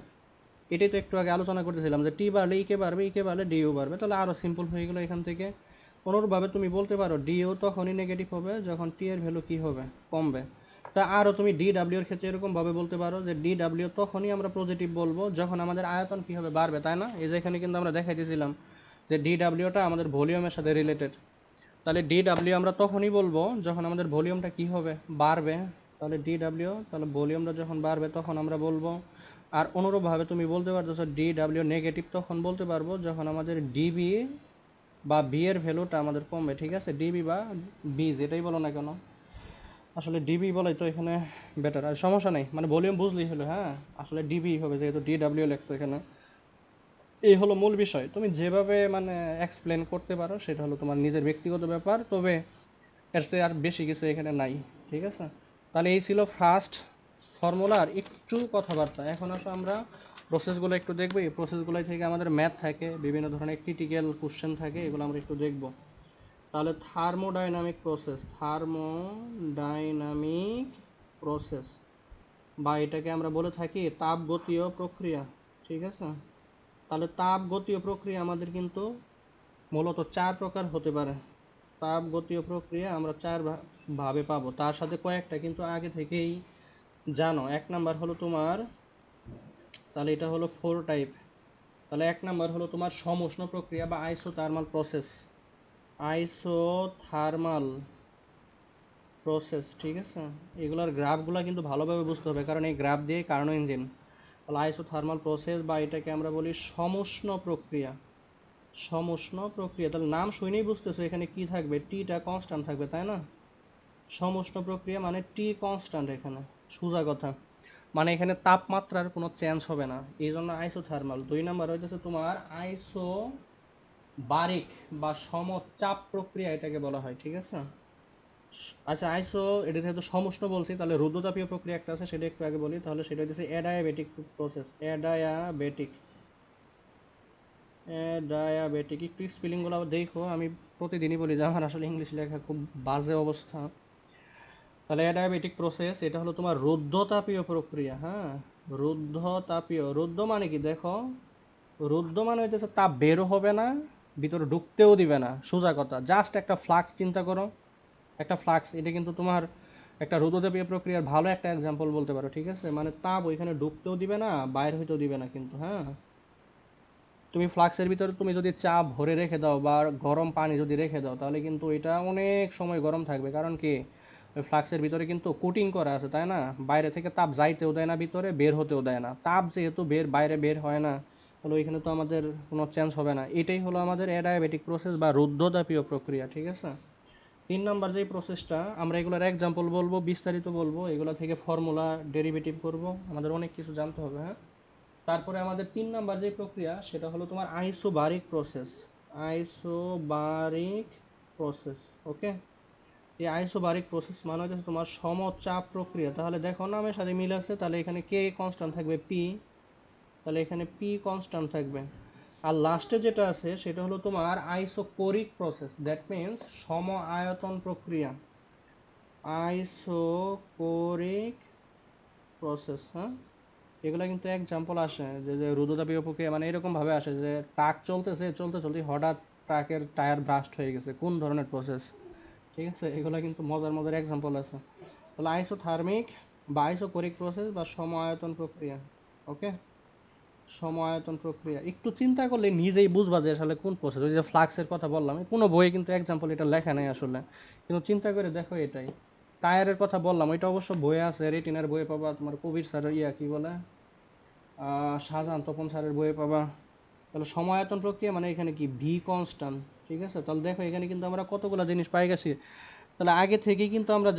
এটাই তো একটু আগে আলোচনা করতেছিলাম যে টি বাড়লে ইকে বাড়বে, ইকে বাড়লে ডিইউ বাড়বে, তাহলে আরও সিম্পল হয়ে গেলো এখান থেকে। অনুরূপভাবে তুমি বলতে পারো ডিইউ তখনই নেগেটিভ হবে যখন টি এর ভ্যালু কী হবে, কমবে। তা আরও তুমি ডি ডাব্লিউর ক্ষেত্রে এরকমভাবে বলতে পারো যে ডি ডাব্লিউ তখনই আমরা পজিটিভ বলবো যখন আমাদের আয়তন কী হবে, বাড়বে, তাই না? এই যে এখানে কিন্তু আমরা দেখাই দিয়েছিলাম যে ডি ডাব্লিউটা আমাদের ভলিউমের সাথে রিলেটেড। তাহলে ডি ডাব্লিউ আমরা তখনই বলবো যখন আমাদের ভলিউমটা কী হবে, বাড়বে। তাহলে ডি ডাব্লিউ, তাহলে ভলিউমটা যখন বাড়বে তখন আমরা বলবো। আর অনুরূপভাবে তুমি বলতে পারতেছো ডি ডাব্লিউ নেগেটিভ তখন বলতে পারবো যখন আমাদের ডিবি বা বি এর ভ্যালুটা আমাদের কমবে, ঠিক আছে, ডিবি বা বি যেটাই বলো না কেন, আসলে ডিবি বলাই তো এখানে বেটার, আর সমস্যা নেই, মানে ভলিউম বুঝলেই হলো। হ্যাঁ, আসলে ডিবি হবে যেহেতু ডি ডাব্লিউ লিখতো এখানে। এই হলো মূল বিষয়, তুমি যেভাবে মানে এক্সপ্লেন করতে পারো সেটা হলো তোমার নিজের ব্যক্তিগত ব্যাপার, তবে এর চেয়ে আর বেশি কিছু এখানে নাই, ঠিক আছে। তাহলে এই ছিল ফার্স্ট ফর্মুলার একটু কথাবার্তা। এখন আসো আমরা প্রসেসগুলো একটু দেখবো, এই প্রসেসগুলো থেকে আমাদের ম্যাথ থাকে, বিভিন্ন ধরনের ক্রিটিক্যাল কোশ্চেন থাকে, এগুলো আমরা একটু দেখব। তাহলে থার্মোডাইনামিক প্রসেস, বা এটাকে আমরা বলে থাকি তাপগতীয় প্রক্রিয়া, ঠিক আছে। তাহলে তাপগতীয় প্রক্রিয়া আমাদের কিন্তু মূলত চার প্রকার হতে পারে। তাপগতীয় প্রক্রিয়া আমরা ভাবে পাবো, তার সাথে কয়েকটা কিন্তু আগে থেকেই জানো। এক নাম্বার হলো তোমার, তাহলে এটা হলো 4 টাইপ। তাহলে এক নাম্বার হলো তোমার সমউষ্ণ প্রক্রিয়া বা আইসোথার্মাল প্রসেস, আইসোথার্মাল প্রসেস, ঠিক আছে। এগুলোর গ্রাফগুলো কিন্তু ভালোভাবে বুঝতে হবে, কারণ এই গ্রাফ দিয়ে কার্নো ইঞ্জিন। তাহলে আইসোথার্মাল প্রসেস বা এটাকে আমরা বলি সমউষ্ণ প্রক্রিয়া, সমউষ্ণ প্রক্রিয়া। তাহলে নাম শুনেই বুঝতেছো এখানে কি থাকবে, টিটা কনস্ট্যান্ট থাকবে, তাই না? সমউষ্ণ প্রক্রিয়া মানে টি কনস্ট্যান্ট, এখানে সোজা কথা, মানে এখানে তাপমাত্রার কোনো চেঞ্জ হবে না, এই জন্য আইসোথার্মাল। দুই নাম্বার হইতেছে তোমার আইসোবারিক বা সমচাপ প্রক্রিয়া, এটাকে বলা হয়, ঠিক আছে। আচ্ছা এটা যেহেতু সমউষ্ণ বলছি, তাহলে রুদ্ধতাপীয় প্রক্রিয়া একটা আছে, সেটা একটু আগে বলি। তাহলে সেটা হচ্ছে অ্যাডায়াবেটিক প্রসেস, অ্যাডায়াবেটিক একটু স্পেলিংগুলো দেখো, আমি প্রতিদিনই বলি যে আমার আসলে ইংলিশ লেখা খুব বাজে অবস্থা। তাহলে অ্যাডায়াবেটিক প্রসেস এটা হলো তোমার রুদ্ধতাপীয় প্রক্রিয়া। হ্যাঁ, রুদ্ধতাপীয়, রুদ্ধ মানে কি দেখো, রুদ্ধ মানে হইতেছে তাপ বেরও হবে না, ভিতরে ঢুকতেও দিবে না, সোজা কথা। জাস্ট একটা ফ্লাক্স চিন্তা করো, একটা ফ্লাক্স, এটা কিন্তু তোমার একটা রুদ্ধতাপীয় প্রক্রিয়ার ভালো একটা এক্সাম্পল বলতে পারো, ঠিক আছে। মানে তাপ ওইখানে ঢুকতেও দিবে না, বাইরে হইতেও দিবে না কিন্তু। হ্যাঁ, তুমি ফ্লাক্সের ভিতরে তুমি যদি চাপ ভরে রেখে দাও বা গরম পানি যদি রেখে দাও, তাহলে কিন্তু এটা অনেক সময় গরম থাকবে, কারণ কি ওই ফ্লাক্সের ভিতরে কিন্তু কোটিং করা আছে, তাই না? বাইরে থেকে তাপ যাইতেও দেয় না, ভিতরে বের হতেও দেয় না। তাপ যেহেতু বাইরে বের হয় না, তাহলে ওইখানে তো আমাদের কোনো চেঞ্জ হবে না। এটাই হলো আমাদের অ্যাডায়াবেটিক প্রসেস বা রুদ্ধতাপীয় প্রক্রিয়া, ঠিক আছে। তিন নম্বর যেই প্রসেসটা, আমরা এগুলোর এক্সাম্পল বলবো, বিস্তারিত বলবো, এগুলো থেকে ফর্মুলা ডেরিভেটিভ করব, আমাদের অনেক কিছু জানতে হবে। হ্যাঁ, তারপরে আমাদের তিন নাম্বার যে প্রক্রিয়া সেটা হলো তোমার আইসোবারিক প্রসেস, আইসোবারিক প্রসেস। ওকে, এই আইসোবারিক প্রসেস মানে হচ্ছে তোমার সমচাপ প্রক্রিয়া। তাহলে দেখো নামের সাথে মিল আছে, তাহলে এখানে কে কনস্ট্যান্ট থাকবে, পি, তাহলে এখানে পি কনস্ট্যান্ট থাকবে। আর লাস্টে যেটা আছে সেটা হলো তোমার আইসোকোরিক প্রসেস, দ্যাট মিনস সম আয়তন প্রক্রিয়া, আইসোকোরিক প্রসেস। হ্যাঁ, এগুলা কিন্তু এক্সাম্পল আসে যে যে রুদ্রতাপীয় প্রক্রিয়া, মানে এরকম ভাবে আসে যে ট্রাক চলতেছে, চলতে চলতে হঠাৎ ট্রাকের টায়ার ব্রাস্ট হয়ে গেছে, কোন ধরনের প্রসেস। ঠিক আছে, এগুলা কিন্তু মজার মজার এক্সাম্পল আছে। তাহলে আইসোথার্মিক বা আইসোকোরিক প্রসেস বা সম আয়তন প্রক্রিয়া। ওকে, সম আয়তন প্রক্রিয়া একটু চিন্তা করলে নিজেই বুঝবা যে আসলে কোন প্রসেস। ওই যে ফ্লাক্সের কথা বললাম, কোনো বইয়ে কিন্তু এক্সাম্পল এটা লেখা নেই আসলে, কিন্তু চিন্তা করে দেখো এটাই। টায়ারের কথা বললাম, ওইটা অবশ্য বইয়ে আছে, রেটিনার বইয়ে পাবা, তোমার কবির স্যার ইয়া কি বলে, শাহজাহান তপন স্যারের বইয়ে পাবা। তাহলে সমায়তন প্রক্রিয়া মানে এখানে কি ভি কনস্ট্যান্ট। ঠিক আছে, তাহলে দেখো এখানে কিন্তু আমরা কতগুলো জিনিস পাই গেছি। তাহলে আগে থেকেই কিন্তু আমরা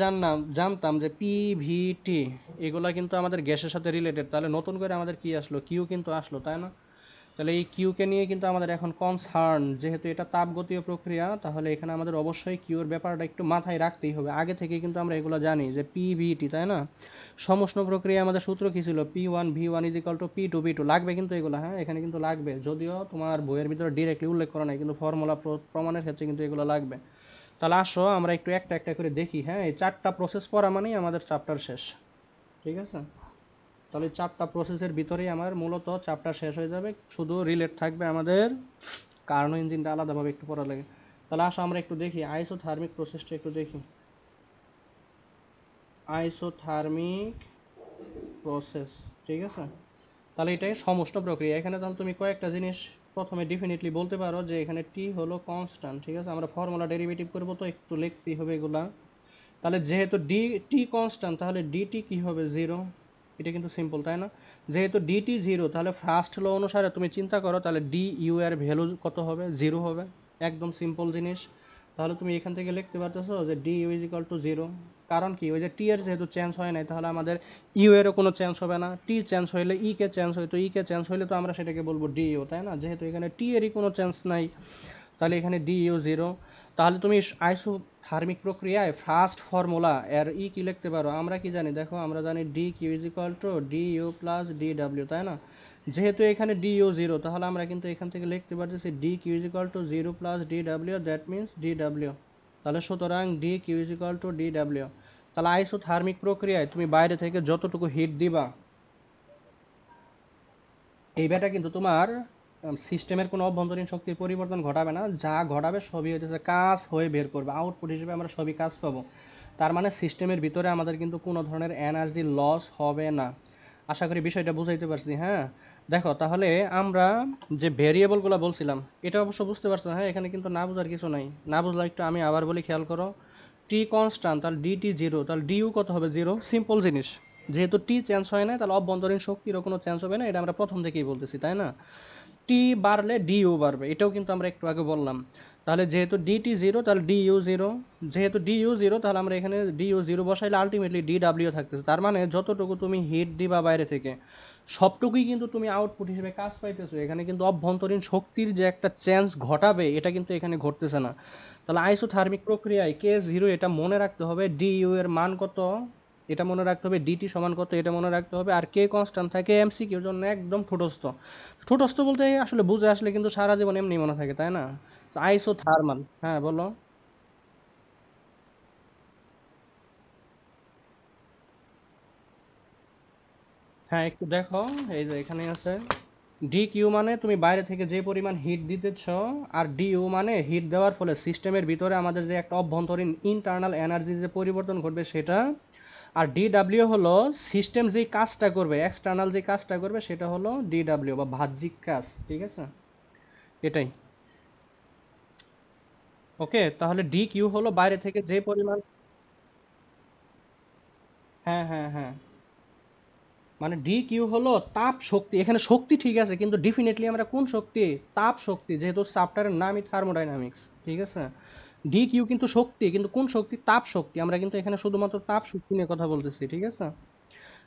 জানতাম যে পি ভি টি এগুলা কিন্তু আমাদের গ্যাসের সাথে রিলেটেড। তাহলে নতুন করে আমাদের কি আসলো, কিউ কিন্তু আসলো, তাই না? তাহলে এই কিউকে নিয়ে কিন্তু আমাদের এখন কনসার্ন, যেহেতু এটা তাপগতীয় প্রক্রিয়া, তাহলে এখানে আমাদের অবশ্যই কিউর ব্যাপারটা একটু মাথায় রাখতেই হবে। আগে থেকে কিন্তু আমরা এগুলো জানি যে পিভিটি, তাই না? সমুষ্ণ প্রক্রিয়া আমাদের সূত্র কি ছিল, P1V1 = P2V2, লাগবে কিন্তু এগুলো, হ্যাঁ এখানে কিন্তু লাগবে, যদিও তোমার বইয়ের ভিতরে ডিরেক্টলি উল্লেখ করা নাই, কিন্তু ফর্মুলা প্রমাণের ক্ষেত্রে কিন্তু এগুলো লাগবে। তাহলে আসো আমরা একটু একটা একটা করে দেখি। হ্যাঁ, এই 4টা প্রসেস পড়া মানেই আমাদের চ্যাপ্টার শেষ। ঠিক আছে, তাহলে 4টা প্রসেসের ভিতরেই আমার মূলত চ্যাপ্টার শেষ হয়ে যাবে, শুধু রিলেট থাকবে আমাদের কার্নো ইঞ্জিনটা আলাদাভাবে একটু পড়া লাগে। তাহলে আসো আমরা একটু দেখি আইসোথার্মিক প্রসেসটা একটু দেখি। আইসোথার্মিক প্রসেস, ঠিক আছে। তাহলে এটাই সমষ্ণ প্রক্রিয়া। এখানে তাহলে তুমি কয়েকটা জিনিস প্রথমে ডেফিনেটলি বলতে পারো যে এখানে টি হলো কনস্ট্যান্ট। ঠিক আছে, আমরা ফর্মুলা ডেরিভেটিভ করবো তো একটু লিখতেই হবে এগুলা। তাহলে যেহেতু টি কনস্ট্যান্ট, তাহলে ডিটি কি হবে, জিরো। এটা কিন্তু সিম্পল, তাই না? যেহেতু ডিটি জিরো, তাহলে ফার্স্ট ল অনুসারে তুমি চিন্তা করো, তাহলে ডি ইউ এর ভ্যালু কত হবে, জিরো হবে। একদম সিম্পল জিনিস। তাহলে তুমি এখান থেকে লিখতে পারতেছো যে ডি ইউ = জিরো। কারণ কি, ওই যে টি এর যেহেতু চেঞ্জ হয় নাই, তাহলে আমাদের ইউ এরও কোনো চেঞ্জ হবে না। টি চেঞ্জ হইলে ই কে চেঞ্জ হইতো, ই কে চেঞ্জ হইলে তো আমরা সেটাকে বলবো ডি ইউ, তাই না? যেহেতু এখানে টি এরই কোনো চেঞ্জ নাই, তাহলে এখানে ডি ইউ জিরো। তাহলে তুমি আইসোথার্মিক প্রক্রিয়ায় ফার্স্ট ফর্মুলা এর কি লিখতে পারো, আমরা কি জানি দেখো, আমরা জানি d Q d U plus D W, তাই না? যেহেতু এখানে ডি ইউ জিরো, তাহলে আমরা কিন্তু এখান থেকে লিখতে পারতেছি d Q zero plus D W, that means d W. তাহলে সুতরাং ডি কিউ ডি ডাব্লিউ। তাহলে আইসোথার্মিক প্রক্রিয়ায় তুমি বাইরে থেকে যতটুকু হিট দিবা, এই ব্যাটা কিন্তু তোমার সিস্টেমের কোনো অভ্যন্তরীণ শক্তির পরিবর্তন ঘটাবে না, যা ঘটাবে সবই হইতেছে কাজ হয়ে বের করবে, আউটপুট হিসেবে আমরা সবই কাজ পাবো। তার মানে সিস্টেমের ভিতরে আমাদের কিন্তু কোনো ধরনের এনার্জি লস হবে না। আশা করি বিষয়টা বুঝাইতে পারছি। হ্যাঁ, দেখো তাহলে আমরা যে ভেরিয়েবলগুলো বলছিলাম, এটা অবশ্য বুঝতে পারছো। হ্যাঁ, এখানে কিন্তু না বোঝার কিছু নাই, না বুঝলে একটু আমি আবার বলি, খেয়াল করো। টি কনস্ট্যান্ট, তাহলে ডিটি জিরো, তাহলে ডিইউ কত হবে, জিরো। সিম্পল জিনিস, যেহেতু টি চেঞ্জ হয় না, তাহলে অভ্যন্তরীণ শক্তিরও কোনো চেঞ্জ হবে না, এটা আমরা প্রথম থেকেই বলতেছি, তাই না? টি বাড়লে ডিইউ বাড়বে, এটাও কিন্তু আমরা একটু আগে বললাম। তাহলে যেহেতু ডিটি জিরো, তাহলে ডিইউ জিরো। যেহেতু ডিইউ জিরো, তাহলে আমরা এখানে ডিইউ জিরো বসাইলে আলটিমেটলি ডি ডাব্লিউ থাকতেছে। তার মানে যতটুকু তুমি হিট দিবা বাইরে থেকে, সবটুকুই কিন্তু তুমি আউটপুট হিসেবে কাজ পাইতেছো। এখানে কিন্তু অভ্যন্তরীণ শক্তির যে একটা চেঞ্জ ঘটাবে, এটা কিন্তু এখানে ঘটতেছে না। তাহলে আইসোথার্মিক প্রক্রিয়ায় কে জিরো এটা মনে রাখতে হবে, ডিইউ এর মান কত এটা মনে রাখতে হবে, ডিটি সমান কত এটা মনে রাখতে হবে, আর কে কনস্ট্যান্ট থাকে এমসিকিউর জন্য একদম ঠোঁটস্থ। ঠোঁটস্থ বলতে আসলে বুঝে আসলে কিন্তু সারা জীবন এমনি মনে থাকে, তাই না? আইসোথার্মাল, হ্যাঁ বলো। হ্যাঁ, একটু দেখো, এই যে এখানে আছে ডি কিউ মানে তুমি বাইরে থেকে যে পরিমাণ হিট দিতেছ, আর ডিইউ মানে হিট দেওয়ার ফলে সিস্টেমের ভিতরে আমাদের যে একটা অভ্যন্তরীণ ইন্টারনাল এনার্জি যে পরিবর্তন ঘটবে সেটা। আর ডিডাব্লিউ হলো সিস্টেম যেই কাজটা করবে, এক্সটার্নাল যে কাজটা করবে সেটা হলো ডিডাব্লিউ বা বাহ্যিক কাজ। ঠিক আছে, এটাই। ওকে, তাহলে ডি কিউ হলো বাইরে থেকে যে পরিমাণ। হ্যাঁ হ্যাঁ হ্যাঁ, মানে ডি কিউ হলো তাপ শক্তি। এখানে শক্তি ঠিক আছে, কিন্তু ডেফিনেটলি আমরা কোন শক্তি, তাপ শক্তি, যেহেতু চ্যাপ্টারের নামই থার্মোডাইনামিক্স। ঠিক আছে, ডি কিউ কিন্তু শক্তি, কিন্তু কোন শক্তি, তাপ শক্তি। আমরা কিন্তু এখানে শুধুমাত্র তাপ শক্তি নিয়ে কথা বলতেছি। ঠিক আছে,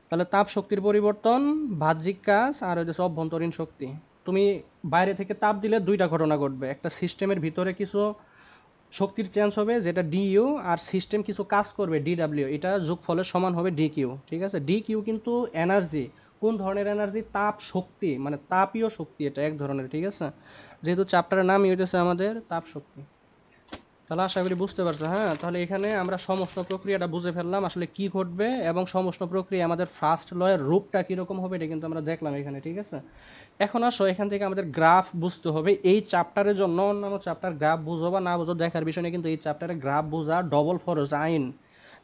তাহলে তাপ শক্তির পরিবর্তন, বাহ্যিক কাজ, আর হচ্ছে অভ্যন্তরীণ শক্তি। তুমি বাইরে থেকে তাপ দিলে দুইটা ঘটনা ঘটবে, একটা সিস্টেমের ভিতরে কিছু শক্তির চেঞ্জ হবে যেটা ডিইউ, আর সিস্টেম কিছু কাজ করবে ডিডাব্লিউ, এটা যোগফলের সমান হবে ডিকিউ। ঠিক আছে, ডিকিউ কিন্তু এনার্জি, কোন ধরনের এনার্জি? তাপ শক্তি, মানে তাপীয় শক্তি, এটা এক ধরনের, ঠিক আছে? যেহেতু চ্যাপ্টারের নামই হইতেছে আমাদের তাপ শক্তি। তাহলে আশা করি বুঝতে পারছো। হ্যাঁ, তাহলে এখানে আমরা সমস্ত প্রক্রিয়াটা বুঝে ফেললাম আসলে কি ঘটবে, এবং সমস্ত প্রক্রিয়া আমাদের ফার্স্ট লয়ের রূপটা কিরকম হবে এটা কিন্তু আমরা দেখলাম এখানে, ঠিক আছে? এখন আসো এখান থেকে আমাদের গ্রাফ বুঝতে হবে। এই চ্যাপ্টারের জন্য অন্যান্য চ্যাপ্টার গ্রাফ বুঝো বা না বুঝো দেখার বিষয় নেই, কিন্তু এই চ্যাপ্টারে গ্রাফ বোঝা ডবল ফরজ আইন,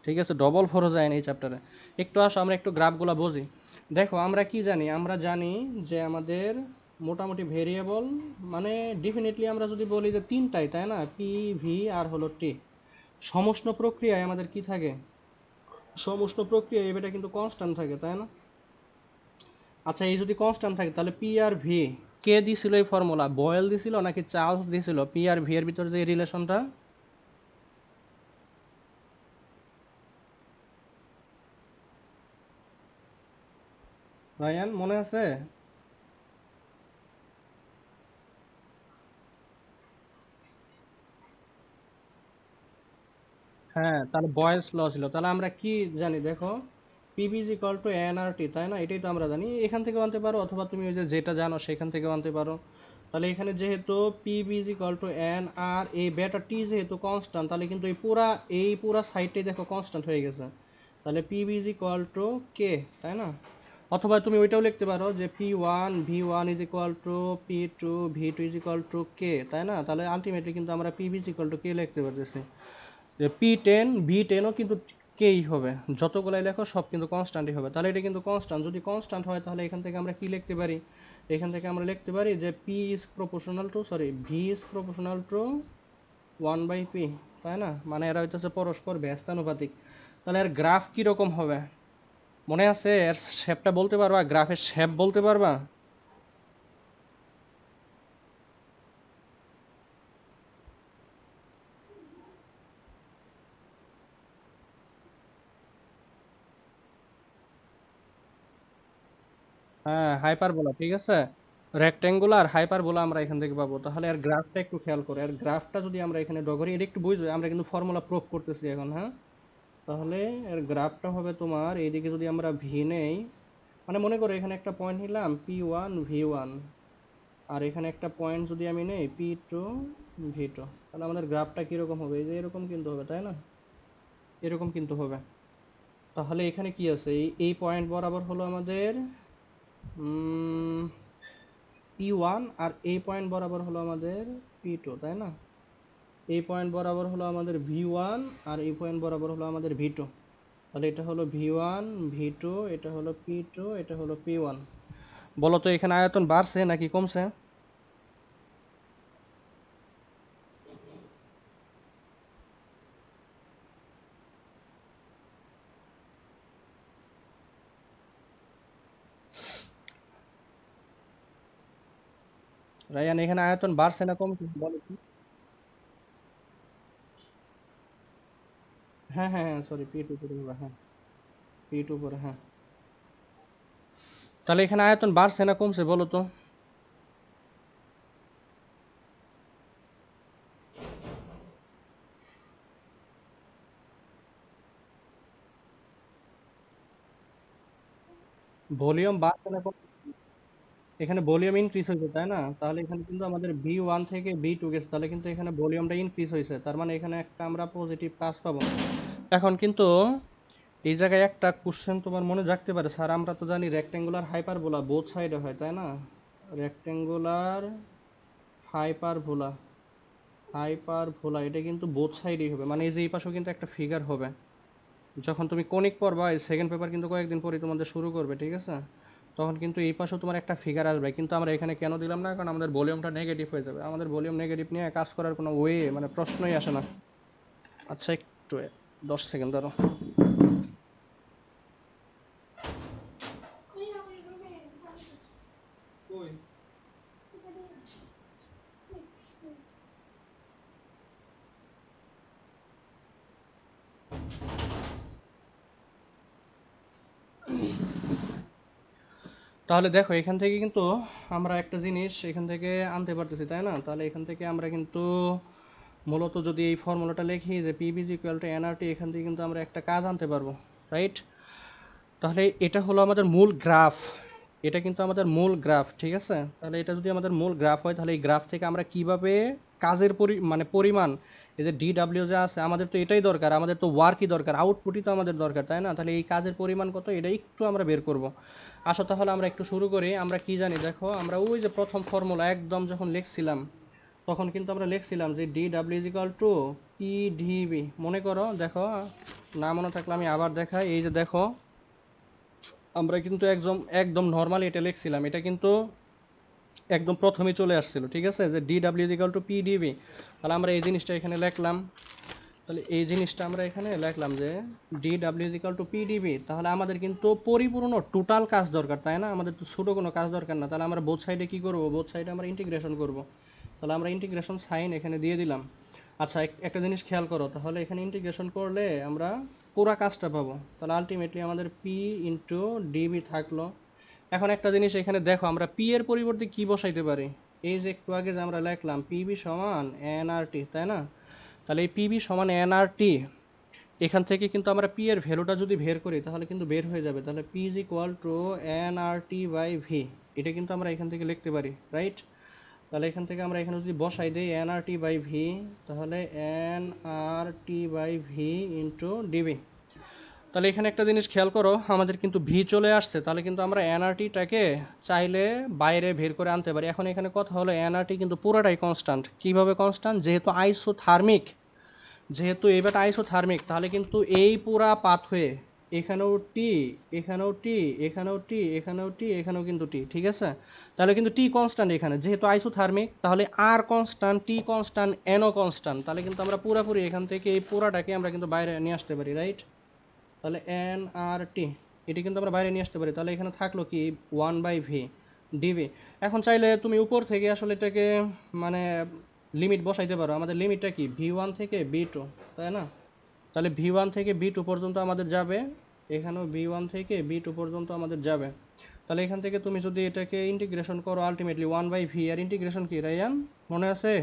ঠিক আছে? ডবল ফরজ আইন এই চ্যাপ্টারে। একটু আসো আমরা একটু গ্রাফগুলো বুঝি। দেখো আমরা কি জানি? আমরা জানি যে আমাদের মোটামুটি ভেরিয়েবল, মানে ডেফিনেটলি আমরা যদি বলি যে তিনটাই, তাই না? পি, ভি আর হলো টি। সমষ্ণ প্রক্রিয়ায় আমাদের কি থাকে? সমষ্ণ প্রক্রিয়ায় এটা কিন্তু কনস্ট্যান্ট থাকে, তাই না? আচ্ছা, এই যদি কনস্ট্যান্ট থাকে তাহলে পি আর ভি কে দিছিল এই ফর্মুলা? বয়েল দিছিল নাকি চার্লস দিছিল? পি আর ভি এর ভিতরে যে রিলেশনটা, রায়ান মনে আছে? হ্যাঁ, তাহলে বয়েলস ল ছিল। তাহলে আমরা কি জানি দেখো, PV is equal to n R T, তাই না? এটাই তো আমরা জানি। এখান থেকে আনতে পারো, অথবা তুমি ওই যে যেটা জানো সেখান থেকে আনতে পারো। তাহলে এখানে যেহেতু PV is equal to n R এই বেটা টি যেহেতু কনস্ট্যান্ট, তাহলে কিন্তু এই পুরা সাইডটাই দেখো কনস্ট্যান্ট হয়ে গেছে। তাহলে PV is equal to K, তাই না? অথবা তুমি ওইটাও লিখতে পারো যে পি1 ইজ ইকুয়াল টু পি2 ইজ ইকুয়াল টু কে, তাই না? তাহলে আলটিমেটলি কিন্তু আমরা PV is equal to K লিখতে পারতেছি। যে পি10 ভি10ও কিন্তু কেই হবে, যতগুলাই লেখো সব কিন্তু কনস্ট্যান্টই হবে। তাহলে এটা কিন্তু কনস্ট্যান্ট, যদি কনস্ট্যান্ট হয় তাহলে এখান থেকে আমরা কি লিখতে পারি? এখান থেকে আমরা লিখতে পারি যে V is proportional two 1/p, তাই না? মানে এরা হইতেছে পরস্পর ব্যস্তানুপাতিক। তাহলে এর গ্রাফ কিরকম হবে মনে আছে? এর শেপটা বলতে পারবা? গ্রাফের শেপ বলতে পারবা? হ্যাঁ, হাইপারবোলা, ঠিক আছে। রেক্টেঙ্গুলার হাইপারবোলা আমরা এখান থেকে পাবো। তাহলে এর গ্রাফটা একটু খেয়াল করো। এর গ্রাফটা যদি আমরা এখানে ড্র করি, এটা একটু বুঝবে, আমরা কিন্তু ফর্মুলা প্রুফ করতেছি এখন, হ্যাঁ? তাহলে এর গ্রাফটা হবে তোমার এইদিকে যদি আমরা ভি নেই, মানে মনে করো এখানে একটা পয়েন্ট নিলাম পি1 ভি1, আর এখানে একটা পয়েন্ট যদি আমি নেই পি2 ভি2, তাহলে আমাদের গ্রাফটা কিরকম হবে? এই যে এরকম কিন্তু হবে, তাই না? এরকম কিন্তু হবে। তাহলে এখানে কি আছে? এই পয়েন্ট বরাবর হলো আমাদের পি1, আর এই পয়েন্ট বরাবর হলো আমাদের পি2, তাই না? এই পয়েন্ট বরাবর হলো আমাদের ভি1, আর এই পয়েন্ট বরাবর হলো আমাদের ভি2। তাহলে এটা হলো ভি1 ভি2, এটা হলো পি2, এটা হলো পি1। বলো তো এখানে আয়তন বাড়ছে নাকি কমছে? রায়ান, এখানে আয়তন বাড়ছে না কমছে বলো তো? হ্যাঁ হ্যাঁ হ্যাঁ, সরি, পি2 পরে হবে, হ্যাঁ। পি2 পরে, হ্যাঁ। তাহলে এখানে আয়তন বাড়ছে না কমছে বলো তো? ভলিউম বাড়ছে না কমছে? এখানে ভলিউম ইনক্রিজ হয়েছে, তাই না? তাহলে এখানে কিন্তু আমাদের ভি1 থেকে ভি2 গেছে, তাহলে কিন্তু এখানে ভলিউমটা ইনক্রিজ হয়েছে, তার মানে এখানে একটা আমরা পজিটিভ কাজ পাবো। এখন কিন্তু এই জায়গায় একটা কোশ্চেন তোমার মনে জাগতে পারে, স্যার আমরা তো জানি রেক্টেঙ্গুলার হাইপারবোলা বোথ সাইডে হয়, তাই না? রেক্টেঙ্গুলার হাইপারবোলা হাইপারবোলা এটা কিন্তু বোথ সাইডেই হবে, মানে এই যে এই পাশেও কিন্তু একটা ফিগার হবে। যখন তুমি কনিক পড়বা, এই সেকেন্ড পেপার কিন্তু কয়েকদিন পরে তোমাদের শুরু করবে, ঠিক আছে? তখন কিন্তু এই পাশেও তোমার একটা ফিগার আসবে, কিন্তু আমরা এখানে কেন দিলাম না? কারণ আমাদের ভলিউমটা নেগেটিভ হয়ে যাবে। আমাদের ভলিউম নেগেটিভ নিয়ে কাজ করার কোনো ওয়ে, মানে প্রশ্নই আসে না। আচ্ছা, একটু 10 সেকেন্ড ধরো। তাহলে দেখো এখান থেকে কিন্তু আমরা একটা জিনিস এখান থেকে আনতে পারতেছি, তাই না? তাহলে এখান থেকে আমরা কিন্তু মূলত যদি এই ফর্মুলাটা লিখি যে PB is equal to nRT, এখান থেকে কিন্তু আমরা একটা কাজ আনতে পারবো, রাইট? তাহলে এটা হলো আমাদের মূল গ্রাফ, এটা কিন্তু আমাদের মূল গ্রাফ, ঠিক আছে? তাহলে এটা যদি আমাদের মূল গ্রাফ হয়, তাহলে এই গ্রাফ থেকে আমরা কিভাবে কাজের মানে পরিমাণ, এই যে ডিডাব্লিউ যা আছে, আমাদের তো এটাই দরকার, আমাদের তো ওয়ার্কই দরকার, আউটপুটই তো আমাদের দরকার, তাই না? তাহলে এই কাজের পরিমাণ কত এটা একটু আমরা বের করব। আসো তাহলে আমরা একটু শুরু করি। আমরা কি জানি দেখো, আমরা ওই যে প্রথম ফর্মুলা একদম যখন লিখছিলাম, তখন কিন্তু আমরা লিখছিলাম যে d W is equal to P DB. মনে করো, দেখো, না মনে থাকলে আমি আবার দেখাই। এই যে দেখো, আমরা কিন্তু একদম একদম নর্মালি এটা লিখছিলাম, এটা কিন্তু একদম প্রথমেই চলে আসছিল, ঠিক আছে, যে d W is equal to P DB. তাহলে আমরা এই জিনিসটা এখানে লিখলাম। তাহলে এই জিনিসটা আমরা এখানে লিখলাম যে d W is equal to P DB. তাহলে আমাদের কিন্তু পরিপূর্ণ টোটাল কাজ দরকার, তাই না? আমাদের তো ছোটো কোনো কাজ দরকার না। তাহলে আমরা বোথ সাইডে কী করবো? বোথ সাইডে আমরা ইন্টিগ্রেশন করব। তাহলে আমরা ইন্টিগ্রেশন সাইন এখানে দিয়ে দিলাম। আচ্ছা, একটা জিনিস খেয়াল করো, তাহলে এখানে ইন্টিগ্রেশন করলে আমরা পুরা কাজটা পাবো। তাহলে আলটিমেটলি আমাদের পি ইন্টু ডিবি থাকলো। এখন একটা জিনিস এখানে দেখো, আমরা পি এর পরিবর্তে কি বসাইতে পারি? এই যে একটু আগে যে আমরা লিখলাম পিবি সমান এনআরটি, তাই না? তাহলে এই পিবি সমান এনআরটি, এখান থেকে কিন্তু আমরা পি এর ভ্যালুটা যদি বের করি তাহলে কিন্তু বের হয়ে যাবে। তাহলে P is equal to NRT by V, এটা কিন্তু আমরা এখান থেকে লিখতে পারি, রাইট? তাহলে এখান থেকে আমরা এখানে যদি বসাই দিই এনআরটি বাই ভি, তাহলে NRT by V into d V. তাহলে এখানে একটা জিনিস খেয়াল করো, আমাদের কিন্তু ভি চলে আসছে। তাহলে কিন্তু আমরা এনআরটিটাকে চাইলে বাইরে বের করে আনতে পারি। এখন এখানে কথা হলো, এনআরটি কিন্তু পুরোটাই কনস্ট্যান্ট। কিভাবে কনস্ট্যান্ট? যেহেতু আইসোথার্মিক, যেহেতু এবারটা আইসোথার্মিক, তাহলে কিন্তু এই পুরা পাথওয়ে, এখানেও টি, এখানেও টি, এখানেও টি, এখানেও টি, এখানেও কিন্তু টি, ঠিক আছে? তাহলে কিন্তু টি কনস্ট্যান্ট এখানে, যেহেতু আইসোথার্মিক, তাহলে আর কনস্ট্যান্ট, টি কনস্ট্যান্ট, এনও কনস্ট্যান্ট। তাহলে কিন্তু আমরা পুরাপুরি এখান থেকে এই পুরাটাকে আমরা কিন্তু বাইরে নিয়ে আসতে পারি, রাইট? তাহলে এন আর টি, এটি কিন্তু আমরা বাইরে নিয়ে আসতে পারি। তাহলে এখানে থাকলো কি 1/v ডিভি। এখন চাইলে তুমি উপর থেকে আসলে এটাকে মানে লিমিট বসাইতে পারো। আমাদের লিমিটটা কি? v1 থেকে v2, তাই না? তাহলে v1 থেকে v2 পর্যন্ত আমাদের যাবে, এখানেও v1 থেকে v2 পর্যন্ত আমাদের যাবে। তাহলে এখান থেকে তুমি যদি এটাকে ইন্টিগ্রেশন করো, আলটিমেটলি 1/v, আর ইন্টিগ্রেশন কি রাইয়ান, মনে আছে?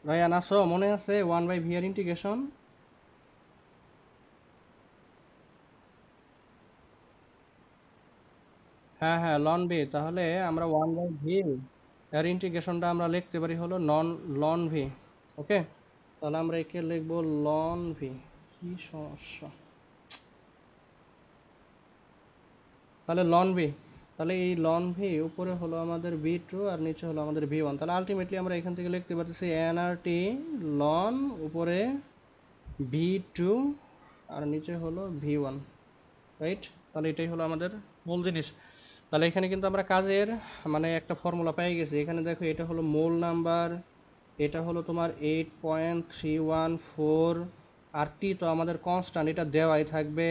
রাইয়ান আসো, মনে আছে 1/v এর ইন্টিগ্রেশন? হ্যাঁ হ্যাঁ, লন ভি। তাহলে আমরা 1/v এর ইন্টিগ্রেশনটা আমরা লিখতে পারি হলো লন ভি। ওকে, তাহলে আমরা একে লিখবো লন ভি। কি সমস্যা? তাহলে লন ভি, তাহলে এই লন ভি উপরে হলো আমাদের v2 আর নিচে হলো আমাদের v1। তাহলে আলটিমেটলি আমরা এখান থেকে লিখতে পারতেছি nrt লন উপরে v2 আর নিচে হলো v1, রাইট? তাহলে এটাই হলো আমাদের মূল জিনিস। তাহলে এখানে কিন্তু আমরা কাজের মানে একটা ফর্মুলা পেয়ে গেছি। এখানে দেখো, এটা হলো মোল নাম্বার, এটা হলো তোমার 8.314, আর টি তো আমাদের কনস্ট্যান্ট, এটা দেওয়াই থাকবে।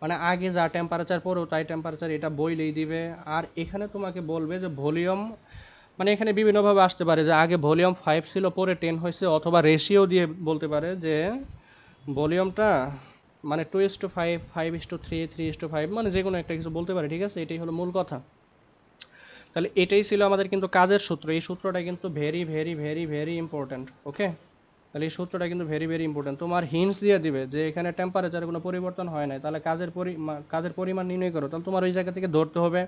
মানে আগে যা টেম্পারেচার পড়ো তাই টেম্পারেচার এটা বইলেই দিবে। আর এখানে তোমাকে বলবে যে ভলিউম, মানে এখানে বিভিন্নভাবে আসতে পারে যে আগে ভলিউম 5 ছিল পরে 10 হয়েছে, অথবা রেশিও দিয়ে বলতে পারে যে ভলিউমটা মানে 2:5, 5:3, 3:5, মানে যে কোনো একটা কিছু বলতে পারে, ঠিক আছে? এটাই হলো মূল কথা। তাহলে এটাই ছিল আমাদের কিন্তু কাজের সূত্র। এই সূত্রটা কিন্তু very very very very important, okay? তাহলে এই সূত্রটা কিন্তু ভেরি ভেরি ইম্পর্ট্যান্ট। তোমার হিন্টস দিয়ে দিবে যে এখানে টেম্পারেচারে কোনো পরিবর্তন হয় নাই, তাহলে কাজের পরিমাণ নির্ণয় করো। তাহলে তোমার ওই জায়গা থেকে ধরতে হবে,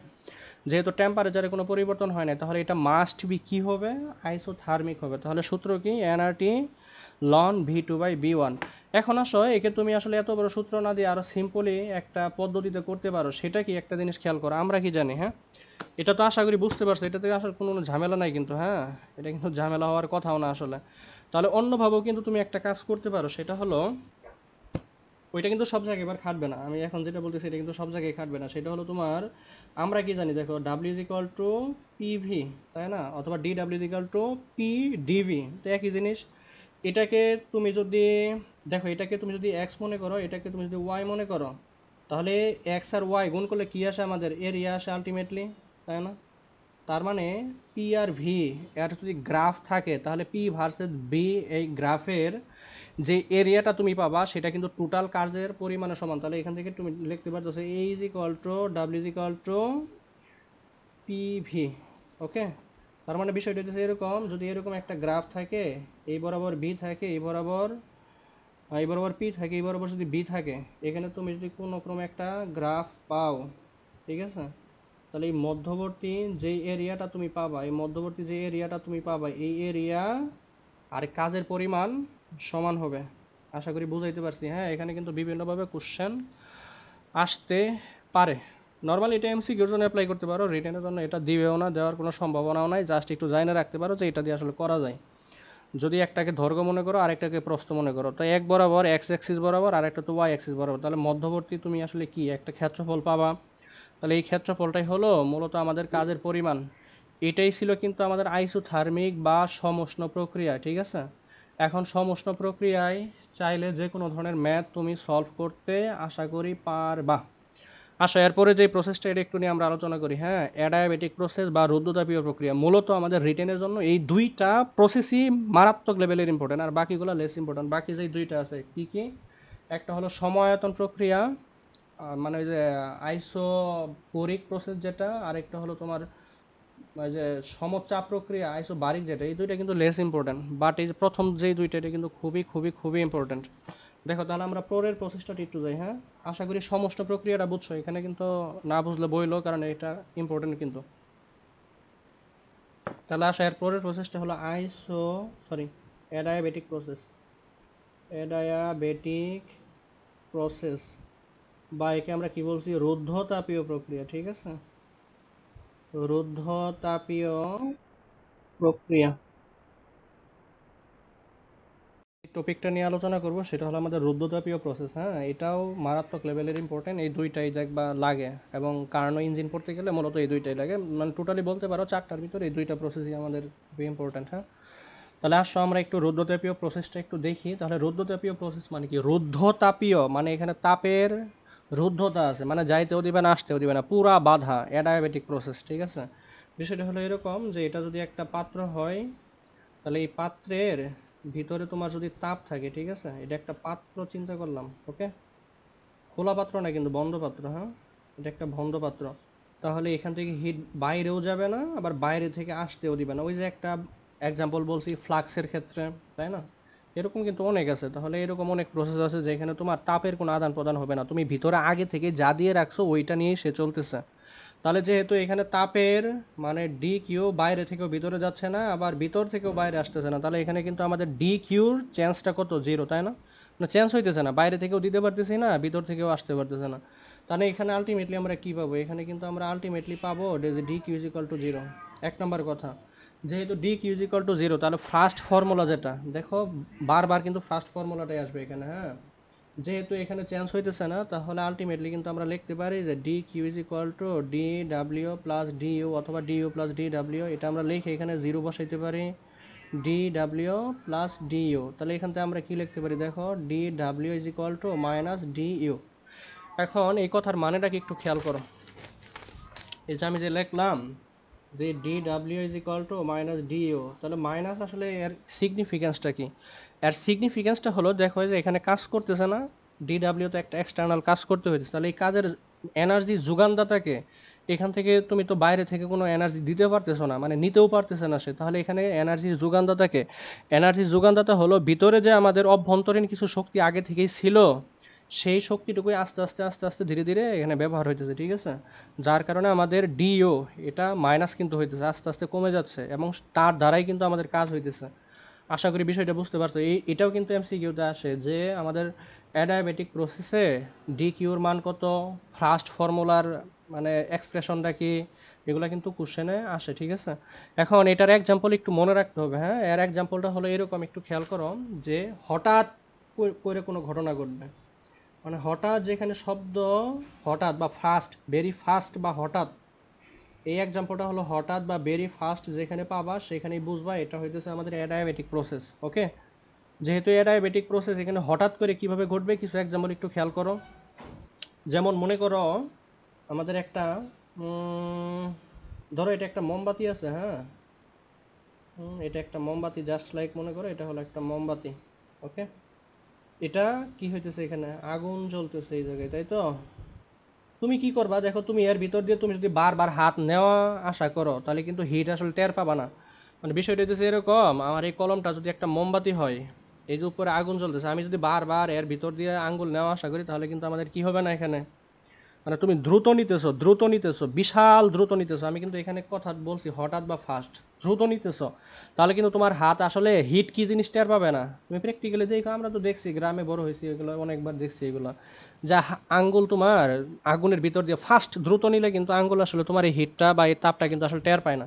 যেহেতু টেম্পারেচারে কোনো পরিবর্তন হয় নাই, তাহলে এটা মাস্ট বি কী হবে? আইসোথার্মিক হবে। তাহলে সূত্র কি? NRT ln v2/v1। এখন আসো, একে তুমি আসলে এত বড় সূত্র না দিয়ে আরও সিম্পলি একটা পদ্ধতিতে করতে পারো। সেটা কি? একটা জিনিস খেয়াল করো, আমরা কি জানি, হ্যাঁ? এটা তো আশা করি বুঝতে পারছো, এটা থেকে আসলে কোনো ঝামেলা নাই কিন্তু, হ্যাঁ? এটা কিন্তু ঝামেলা হওয়ার কথাও না আসলে। তাহলে অন্যভাবেও কিন্তু তুমি একটা কাজ করতে পারো, সেটা হলো, ওইটা কিন্তু সব জায়গায় এবার খাটবে না, আমি এখন যেটা বলতেছি এটা কিন্তু সব জায়গায় খাটবে না। সেটা হলো তোমার, আমরা কি জানি দেখো, W is equal to PV, তাই না? অথবা d W is equal to P d V, তো একই জিনিস। এটাকে তুমি যদি দেখো, এটাকে তুমি যদি এক্স মনে করো, এটাকে তুমি যদি ওয়াই মনে করো, তাহলে এক্স আর ওয়াই গুণ করলে কি আসে? আমাদের এরিয়া আসে আলটিমেটলি, তাই না? তার মানে পি আর ভি এর যদি গ্রাফ থাকে তাহলে পি ভার্সেস বি এই গ্রাফের যে এরিয়াটা তুমি পাবা সেটা কিন্তু টোটাল কাজের পরিমাণের সমান। তাহলে এখান থেকে তুমি লিখতে পারছো A is equal to W is equal to P V. Okay, তার মানে বিষয়টা হচ্ছে এরকম, যদি এরকম একটা গ্রাফ থাকে, এই বরাবর বি থাকে, এই বরাবর পি থাকে, এই বরাবর যদি বি থাকে, এখানে তুমি যদি কোনো ক্রমে একটা গ্রাফ পাও, ঠিক আছে, তাহলে এই মধ্যবর্তী যেই এরিয়াটা তুমি পাবা, এই এরিয়া আর কাজের পরিমাণ সমান হবে। আশা করি বুঝাইতে পারছি। হ্যাঁ, এখানে কিন্তু বিভিন্নভাবে কোশ্চেন আসতে পারে। নর্মালি এটা এমসিকিউর জন্য অ্যাপ্লাই করতে পারো, রিটেনের জন্য এটা দিবেও না, দেওয়ার কোনো সম্ভাবনাও নাই। জাস্ট একটু জাইনে রাখতে পারো যে এটা দিয়ে আসলে করা যায়। যদি একটাকে দৈর্ঘ্য মনে করো আর একটাকে প্রস্থ মনে করো, তো এক বরাবর এক্স অ্যাক্সিস বরাবর আর একটা তো ওয়াই অ্যাক্সিস বরাবর, তাহলে মধ্যবর্তী তুমি আসলে কি একটা ক্ষেত্রফল পাবা। তাহলে এই ক্ষেত্রফলটাই হলো মূলত আমাদের কাজের পরিমাণ। এটাই ছিল কিন্তু আমাদের আইসোথার্মিক বা সমুষ্ণ প্রক্রিয়া, ঠিক আছে। এখন সমুষ্ণ প্রক্রিয়ায় চাইলে যে কোনো ধরনের ম্যাথ তুমি সলভ করতে আশা করি পারবা। আচ্ছা, এরপরে যে প্রসেসটা এটা একটু নিয়ে আমরা আলোচনা করি। হ্যাঁ, অ্যাডায়াবেটিক প্রসেস বা রুদ্ধতাপীয় প্রক্রিয়া, মূলত আমাদের রিটেনের জন্য এই দুইটা প্রসেসই মারাত্মক লেভেলের ইম্পর্টেন্ট, আর বাকিগুলো লেস ইম্পর্টেন্ট। বাকি যে দুইটা আছে কি কি, একটা হলো সময়তন প্রক্রিয়া, মানে ওই যে আইসোপোরিক প্রসেস যেটা, আরেকটা হলো তোমার ওই যে সমচাপ প্রক্রিয়া আইসোবারিক যেটা, এই দুইটা কিন্তু লেস ইম্পর্টেন্ট। বাট এই যে প্রথম যেই দুইটা এটা কিন্তু খুবই খুবই খুবই ইম্পর্টেন্ট। দেখো, তাহলে আমরা পরের প্রসেসটা একটু যাই। হ্যাঁ, আশা করি সমস্ত প্রক্রিয়াটা বুঝছো, এখানে কিন্তু না বুঝলে বইলো, কারণ এটা ইম্পর্টেন্ট কিন্তু। তাহলে আসা এর পরের প্রসেসটা হলো অ্যাডায়াবেটিক প্রসেস। অ্যাডায়াবেটিক প্রসেস বা একে আমরা কি বলছি, রুদ্ধতাপীয় প্রক্রিয়া, ঠিক আছে, রুদ্ধতাপীয় প্রক্রিয়া। টপিকটা নিয়ে আলোচনা করব সেটা হলো আমাদের রুদ্ধতাপীয় প্রসেস। হ্যাঁ, এটাও মারাত্মক লেভেলের ইম্পর্টেন্ট, এই দুইটাই দেখবা লাগে, এবং কার্নো ইঞ্জিন পড়তে গেলে মূলত এই দুইটাই লাগে, মানে টোটালি বলতে পারো চারটার ভিতরে এই দুইটা প্রসেসই আমাদের খুবই ইম্পর্টেন্ট। হ্যাঁ, তাহলে আসো আমরা একটু রুদ্ধতাপীয় প্রসেসটা একটু দেখি। তাহলে রুদ্ধতাপীয় প্রসেস মানে কি? রুদ্ধতাপীয় মানে এখানে তাপের রুদ্ধতা আছে, মানে যাইতেও দিবে না আসতেও দিবে না, পুরা বাধা, অ্যাডায়াবেটিক প্রসেস, ঠিক আছে। বিষয়টা হলো এরকম যে এটা যদি একটা পাত্র হয়, তাহলে এই পাত্রের ভিতরে তোমার যদি তাপ থাকে, ঠিক আছে, এটা একটা পাত্র চিন্তা করলাম, ওকে, খোলা পাত্র না কিন্তু বন্ধ পাত্র। হ্যাঁ, এটা একটা বন্ধ পাত্র। তাহলে এখান থেকে হিট বাইরেও যাবে না, আবার বাইরে থেকে আসতেও দিবে না। ওই যে একটা এক্সাম্পল বলছি ফ্লাক্সের ক্ষেত্রে, তাই না, এরকম কিন্তু অনেক আছে। তাহলে এরকম অনেক প্রসেস আছে যেখানে তোমার তাপের কোনো আদান প্রদান হবে না, তুমি ভিতরে আগে থেকে যা দিয়ে রাখছো ওইটা নিয়েই সে চলতেছে। তাহলে যেহেতু এখানে তাপের মানে ডি কিউ বাইরে থেকেও ভিতরে যাচ্ছে না, আবার ভিতর থেকেও বাইরে আসতেছে না, তাহলে এখানে কিন্তু আমাদের ডি কিউর চেঞ্জটা কত, জিরো, তাই না, না চেঞ্জ হইতেছে না, বাইরে থেকেও দিতে পারতেছি না, ভিতর থেকেও আসতে পারতেছে না। তাহলে এখানে আলটিমেটলি আমরা কি পাবো, এখানে কিন্তু আমরা আলটিমেটলি পাবো d Q is equal to zero. এক নম্বর কথা, যেহেতু d Q is equal to zero, তাহলে ফার্স্ট ফর্মুলা যেটা, দেখো বারবার কিন্তু ফার্স্ট ফর্মুলাটাই আসবে এখানে। হ্যাঁ, যেহেতু এখানে চেঞ্জ হইতেছে না, তাহলে আলটিমেটলি কিন্তু আমরা লিখতে পারি যে D Q is equal to D W plus D U, অথবা D U plus D W, এটা আমরা লিখে এখানে জিরো বসাইতে পারি, D W plus D U. তাহলে এখান থেকে আমরা কি লিখতে পারি, দেখো D W is equal to minus D U. এখন এই কথার মানেটা কি একটু খেয়াল করো, এই যে আমি যে লিখলাম যে d W is equal to minus D U, তাহলে মাইনাস আসলে এর সিগনিফিক্যান্সটা কি? এর সিগনিফিক্যান্সটা হলো, দেখো যে এখানে কাজ করতেছে না, ডি ডাব্লিউ তো একটা এক্সটার্নাল কাজ করতে হয়েছে, তাহলে এই কাজের এনার্জি যোগানদাতাকে, এখান থেকে তুমি তো বাইরে থেকে কোনো এনার্জি দিতে পারতেছো না, মানে নিতেও পারতেছে না সে, তাহলে এখানে এনার্জির যোগানদাতা হলো ভিতরে যে আমাদের অভ্যন্তরীণ কিছু শক্তি আগে থেকেই ছিল, সেই শক্তিটুকুই আস্তে আস্তে আস্তে আস্তে ধীরে ধীরে এখানে ব্যবহার হইতেছে, ঠিক আছে। যার কারণে আমাদের ডিও এটা মাইনাস কিন্তু হইতেছে, আস্তে আস্তে কমে যাচ্ছে, এবং তার দ্বারাই কিন্তু আমাদের কাজ হইতেছে। আশা করি বিষয়টা বুঝতে পারছো। এটাও কিন্তু এমসিকিউতে আসে যে আমাদের অ্যাডায়াবেটিক প্রসেসে ডি কিউর মান কত, ফার্স্ট ফর্মুলার মানে এক্সপ্রেশনটা কি, এগুলো কিন্তু কোশ্চেনে আসে, ঠিক আছে। এখন এটার এক্সাম্পল একটু মনে রাখতে হবে। হ্যাঁ, এর এক্সাম্পলটা হলো এরকম, একটু খেয়াল করো, যে হঠাৎ করে কোনো ঘটনা ঘটবে, মানে হঠাৎ যেখানে শব্দ, হঠাৎ বা ফাস্ট, ভেরি ফাস্ট বা হঠাৎ, এই এক্সাম্পলটা হলো হঠাৎ বা ভেরি ফাস্ট যেখানে পাবা সেখানেই বুঝবা এটা হইতেছে আমাদের অ্যাডায়াবেটিক প্রসেস। ওকে, যেহেতু অ্যাডায়াবেটিক প্রসেস, এখানে হঠাৎ করে কিভাবে ঘটবে কিছু এক্সাম্পল একটু খেয়াল করো। যেমন মনে করো আমাদের একটা ধরো এটা একটা মোমবাতি আছে, হ্যাঁ, এটা একটা মোমবাতি, জাস্ট লাইক মনে করো এটা হলো একটা মোমবাতি। ওকে, এটা কি হইতেছে, এখানে আগুন জ্বলতেছে এই জায়গায়, তাই তো? তুমি কি করবা দেখো, তুমি এর ভিতর দিয়ে তুমি যদি বারবার হাত নেওয়া আশা করো তাহলে কিন্তু হিট আসলে টের পাবা না। মানে বিষয়টা হচ্ছে এরকম, আমার এই কলমটা যদি একটা মোমবাতি হয়, এই যে উপরে আগুন জ্বলতেছে, আমি যদি বারবার এর ভিতর দিয়ে আঙ্গুল নেওয়া আশা করি তাহলে কিন্তু আমাদের কি হবে না এখানে, মানে তুমি দ্রুত নিতেছো, দ্রুত নিতেছো, বিশাল দ্রুত নিতেছো, আমি কিন্তু এখানে কথা বলছি হঠাৎ বা ফাস্ট, দ্রুত নিতেছো, তাহলে কিন্তু তোমার হাত আসলে হিট কি জিনিস টের পাবে না। তুমি প্র্যাকটিক্যালি দেখো, আমরা তো দেখছি, গ্রামে বড় হয়েছি, এগুলো অনেকবার দেখছি এগুলো, যা আঙ্গুল তোমার আগুনের ভিতর দিয়ে ফাস্ট দ্রুত নিলে কিন্তু আঙ্গুল আসলে তোমার এই হিটটা বা এই তাপটা কিন্তু আসলে টের পায় না।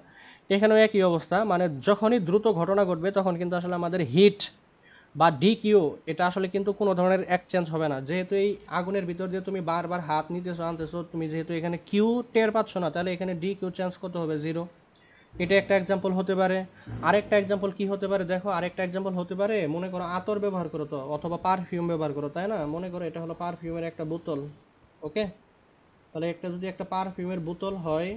এখানেও একই অবস্থা, মানে যখনই দ্রুত ঘটনা ঘটবে তখন কিন্তু আসলে আমাদের হিট বা ডি কিউ এটা আসলে কিন্তু কোনো ধরনের এক্সচেঞ্জ হবে না, যেহেতু এই আগুনের ভিতর দিয়ে তুমি বারবার হাত নিতেছো আনতেছো, তুমি যেহেতু এখানে কিউ টের পাচ্ছ না, তাহলে এখানে ডি কিউ চেঞ্জ করতে হবে জিরো। এটা একটা এক্সাম্পল হতে পারে। আরেকটা এক্সাম্পল কি হতে পারে দেখো, আরেকটা এক্সাম্পল হতে পারে, মনে করো আতর ব্যবহার করো তো, অথবা পারফিউম ব্যবহার করো, তাই না? মনে করো এটা হলো পারফিউমের একটা বোতল। ওকে, তাহলে একটা যদি একটা পারফিউমের বোতল হয়,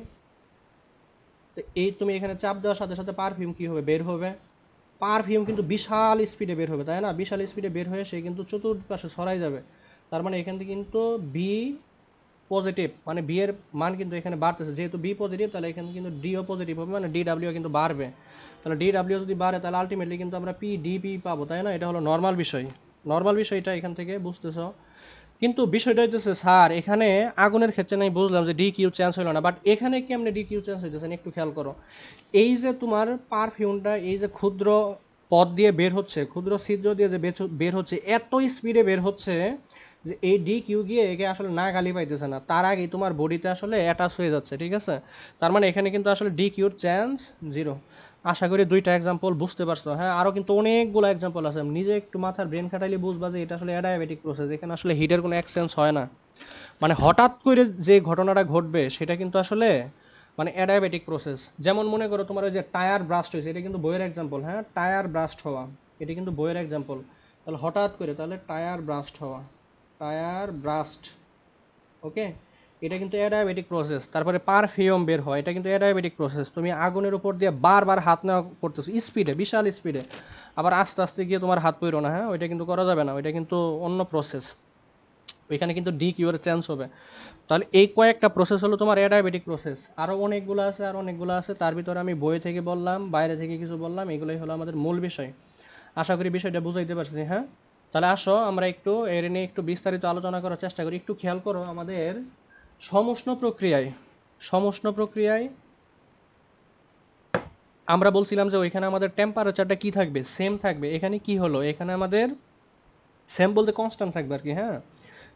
তো এই তুমি এখানে চাপ দেওয়ার সাথে সাথে পারফিউম কি হবে, বের হবে। পারফিউম কিন্তু বিশাল স্পিডে বের হবে, তাই না? বিশাল স্পিডে বের হয়ে সে কিন্তু চতুর্পাশে ছড়াই যাবে। তার মানে এখান থেকে কিন্তু বি পজিটিভ, মানে বি এর মান কিন্তু এখানে বাড়তেছে, যেহেতু বি পজিটিভ তাহলে এখানে কিন্তু ডিও পজিটিভ হবে, মানে ডি ডাব্লিউ কিন্তু বাড়বে। তাহলে ডি ডাব্লিউ যদি বাড়ে তাহলে আলটিমেটলি কিন্তু আমরা পি ডিপি পাবো, তাই না? এটা হলো নর্মাল বিষয়। নর্মাল বিষয়টা এখান থেকে বুঝতেছো। কিন্তু বিষয়টা হইতেছে স্যার, এখানে আগুনের ক্ষেত্রে আমি বুঝলাম যে ডি কিউ চেঞ্জ হলো না, বাট এখানে কেমনে ডি কিউ চেঞ্জ হইতেছে একটু খেয়াল করো। এই যে তোমার পারফিউমটা এই যে ক্ষুদ্র পথ দিয়ে বের হচ্ছে, ক্ষুদ্র ছিদ্র দিয়ে যে বের হচ্ছে, এত স্পিডে বের হচ্ছে যে এই ডি কিউ গিয়ে একে আসলে না গালি পাইতেছে না, তার আগেই তোমার বডিতে আসলে অ্যাটাচ হয়ে যাচ্ছে, ঠিক আছে? তার মানে এখানে কিন্তু আসলে ডি কিউর চান্স জিরো। আশা করি দুইটা এক্সাম্পল বুঝতে পারছো। হ্যাঁ, আরও কিন্তু অনেকগুলো এক্সাম্পল আছে, নিজে একটু মাথার ব্রেন খাটাইলে বুঝবা যে এটা আসলে অ্যাডায়াবেটিক প্রসেস, এখানে আসলে হিটের কোনো এক্সচেঞ্জ হয় না। মানে হঠাৎ করে যে ঘটনাটা ঘটবে সেটা কিন্তু আসলে মানে অ্যাডায়াবেটিক প্রসেস। যেমন মনে করো তোমার ওই যে টায়ার ব্রাস্ট হয়েছে, এটা কিন্তু বইয়ের এক্সাম্পল, হ্যাঁ, টায়ার ব্রাস্ট হওয়া, এটা কিন্তু বইয়ের এক্সাম্পল। তাহলে হঠাৎ করে তাহলে টায়ার ব্রাস্ট হওয়া, টায়ার ব্রাস্ট, ওকে, এটা কিন্তু অ্যাডায়াবেটিক প্রসেস। তারপরে পারফিউম বের হয়, এটা কিন্তু অ্যাডায়াবেটিক প্রসেস। তুমি আগুনের উপর দিয়ে বারবার হাত নেওয়া করতেছো স্পিডে, বিশাল স্পিডে, আবার আস্তে আস্তে গিয়ে তোমার হাত পড়ো না, হ্যাঁ, ওইটা কিন্তু করা যাবে না, ওইটা কিন্তু অন্য প্রসেস, ওইখানে কিন্তু ডি কিউর চেঞ্জ হবে। তাহলে এই কয়েকটা প্রসেস হলো তোমার অ্যাডায়াবেটিক প্রসেস। আরও অনেকগুলো আছে, আরও অনেকগুলো আছে, তার ভিতরে আমি বই থেকে বললাম, বাইরে থেকে কিছু বললাম, এগুলোই হলো আমাদের মূল বিষয়। আশা করি বিষয়টা বুঝাইতে পারছি, হ্যাঁ। তাহলে আসো আমরা একটু এর নিয়ে একটু বিস্তারিত আলোচনা করার চেষ্টা করি। একটু খেয়াল করো, আমাদের সমুষ্ণ প্রক্রিয়ায়, সমুষ্ণ প্রক্রিয়ায় আমরা বলছিলাম যে ওইখানে আমাদের টেম্পারেচারটা কি থাকবে, সেম থাকবে। এখানে কি হলো, এখানে আমাদের সেম বলতে কনস্ট্যান্ট থাকবে আর কি, হ্যাঁ।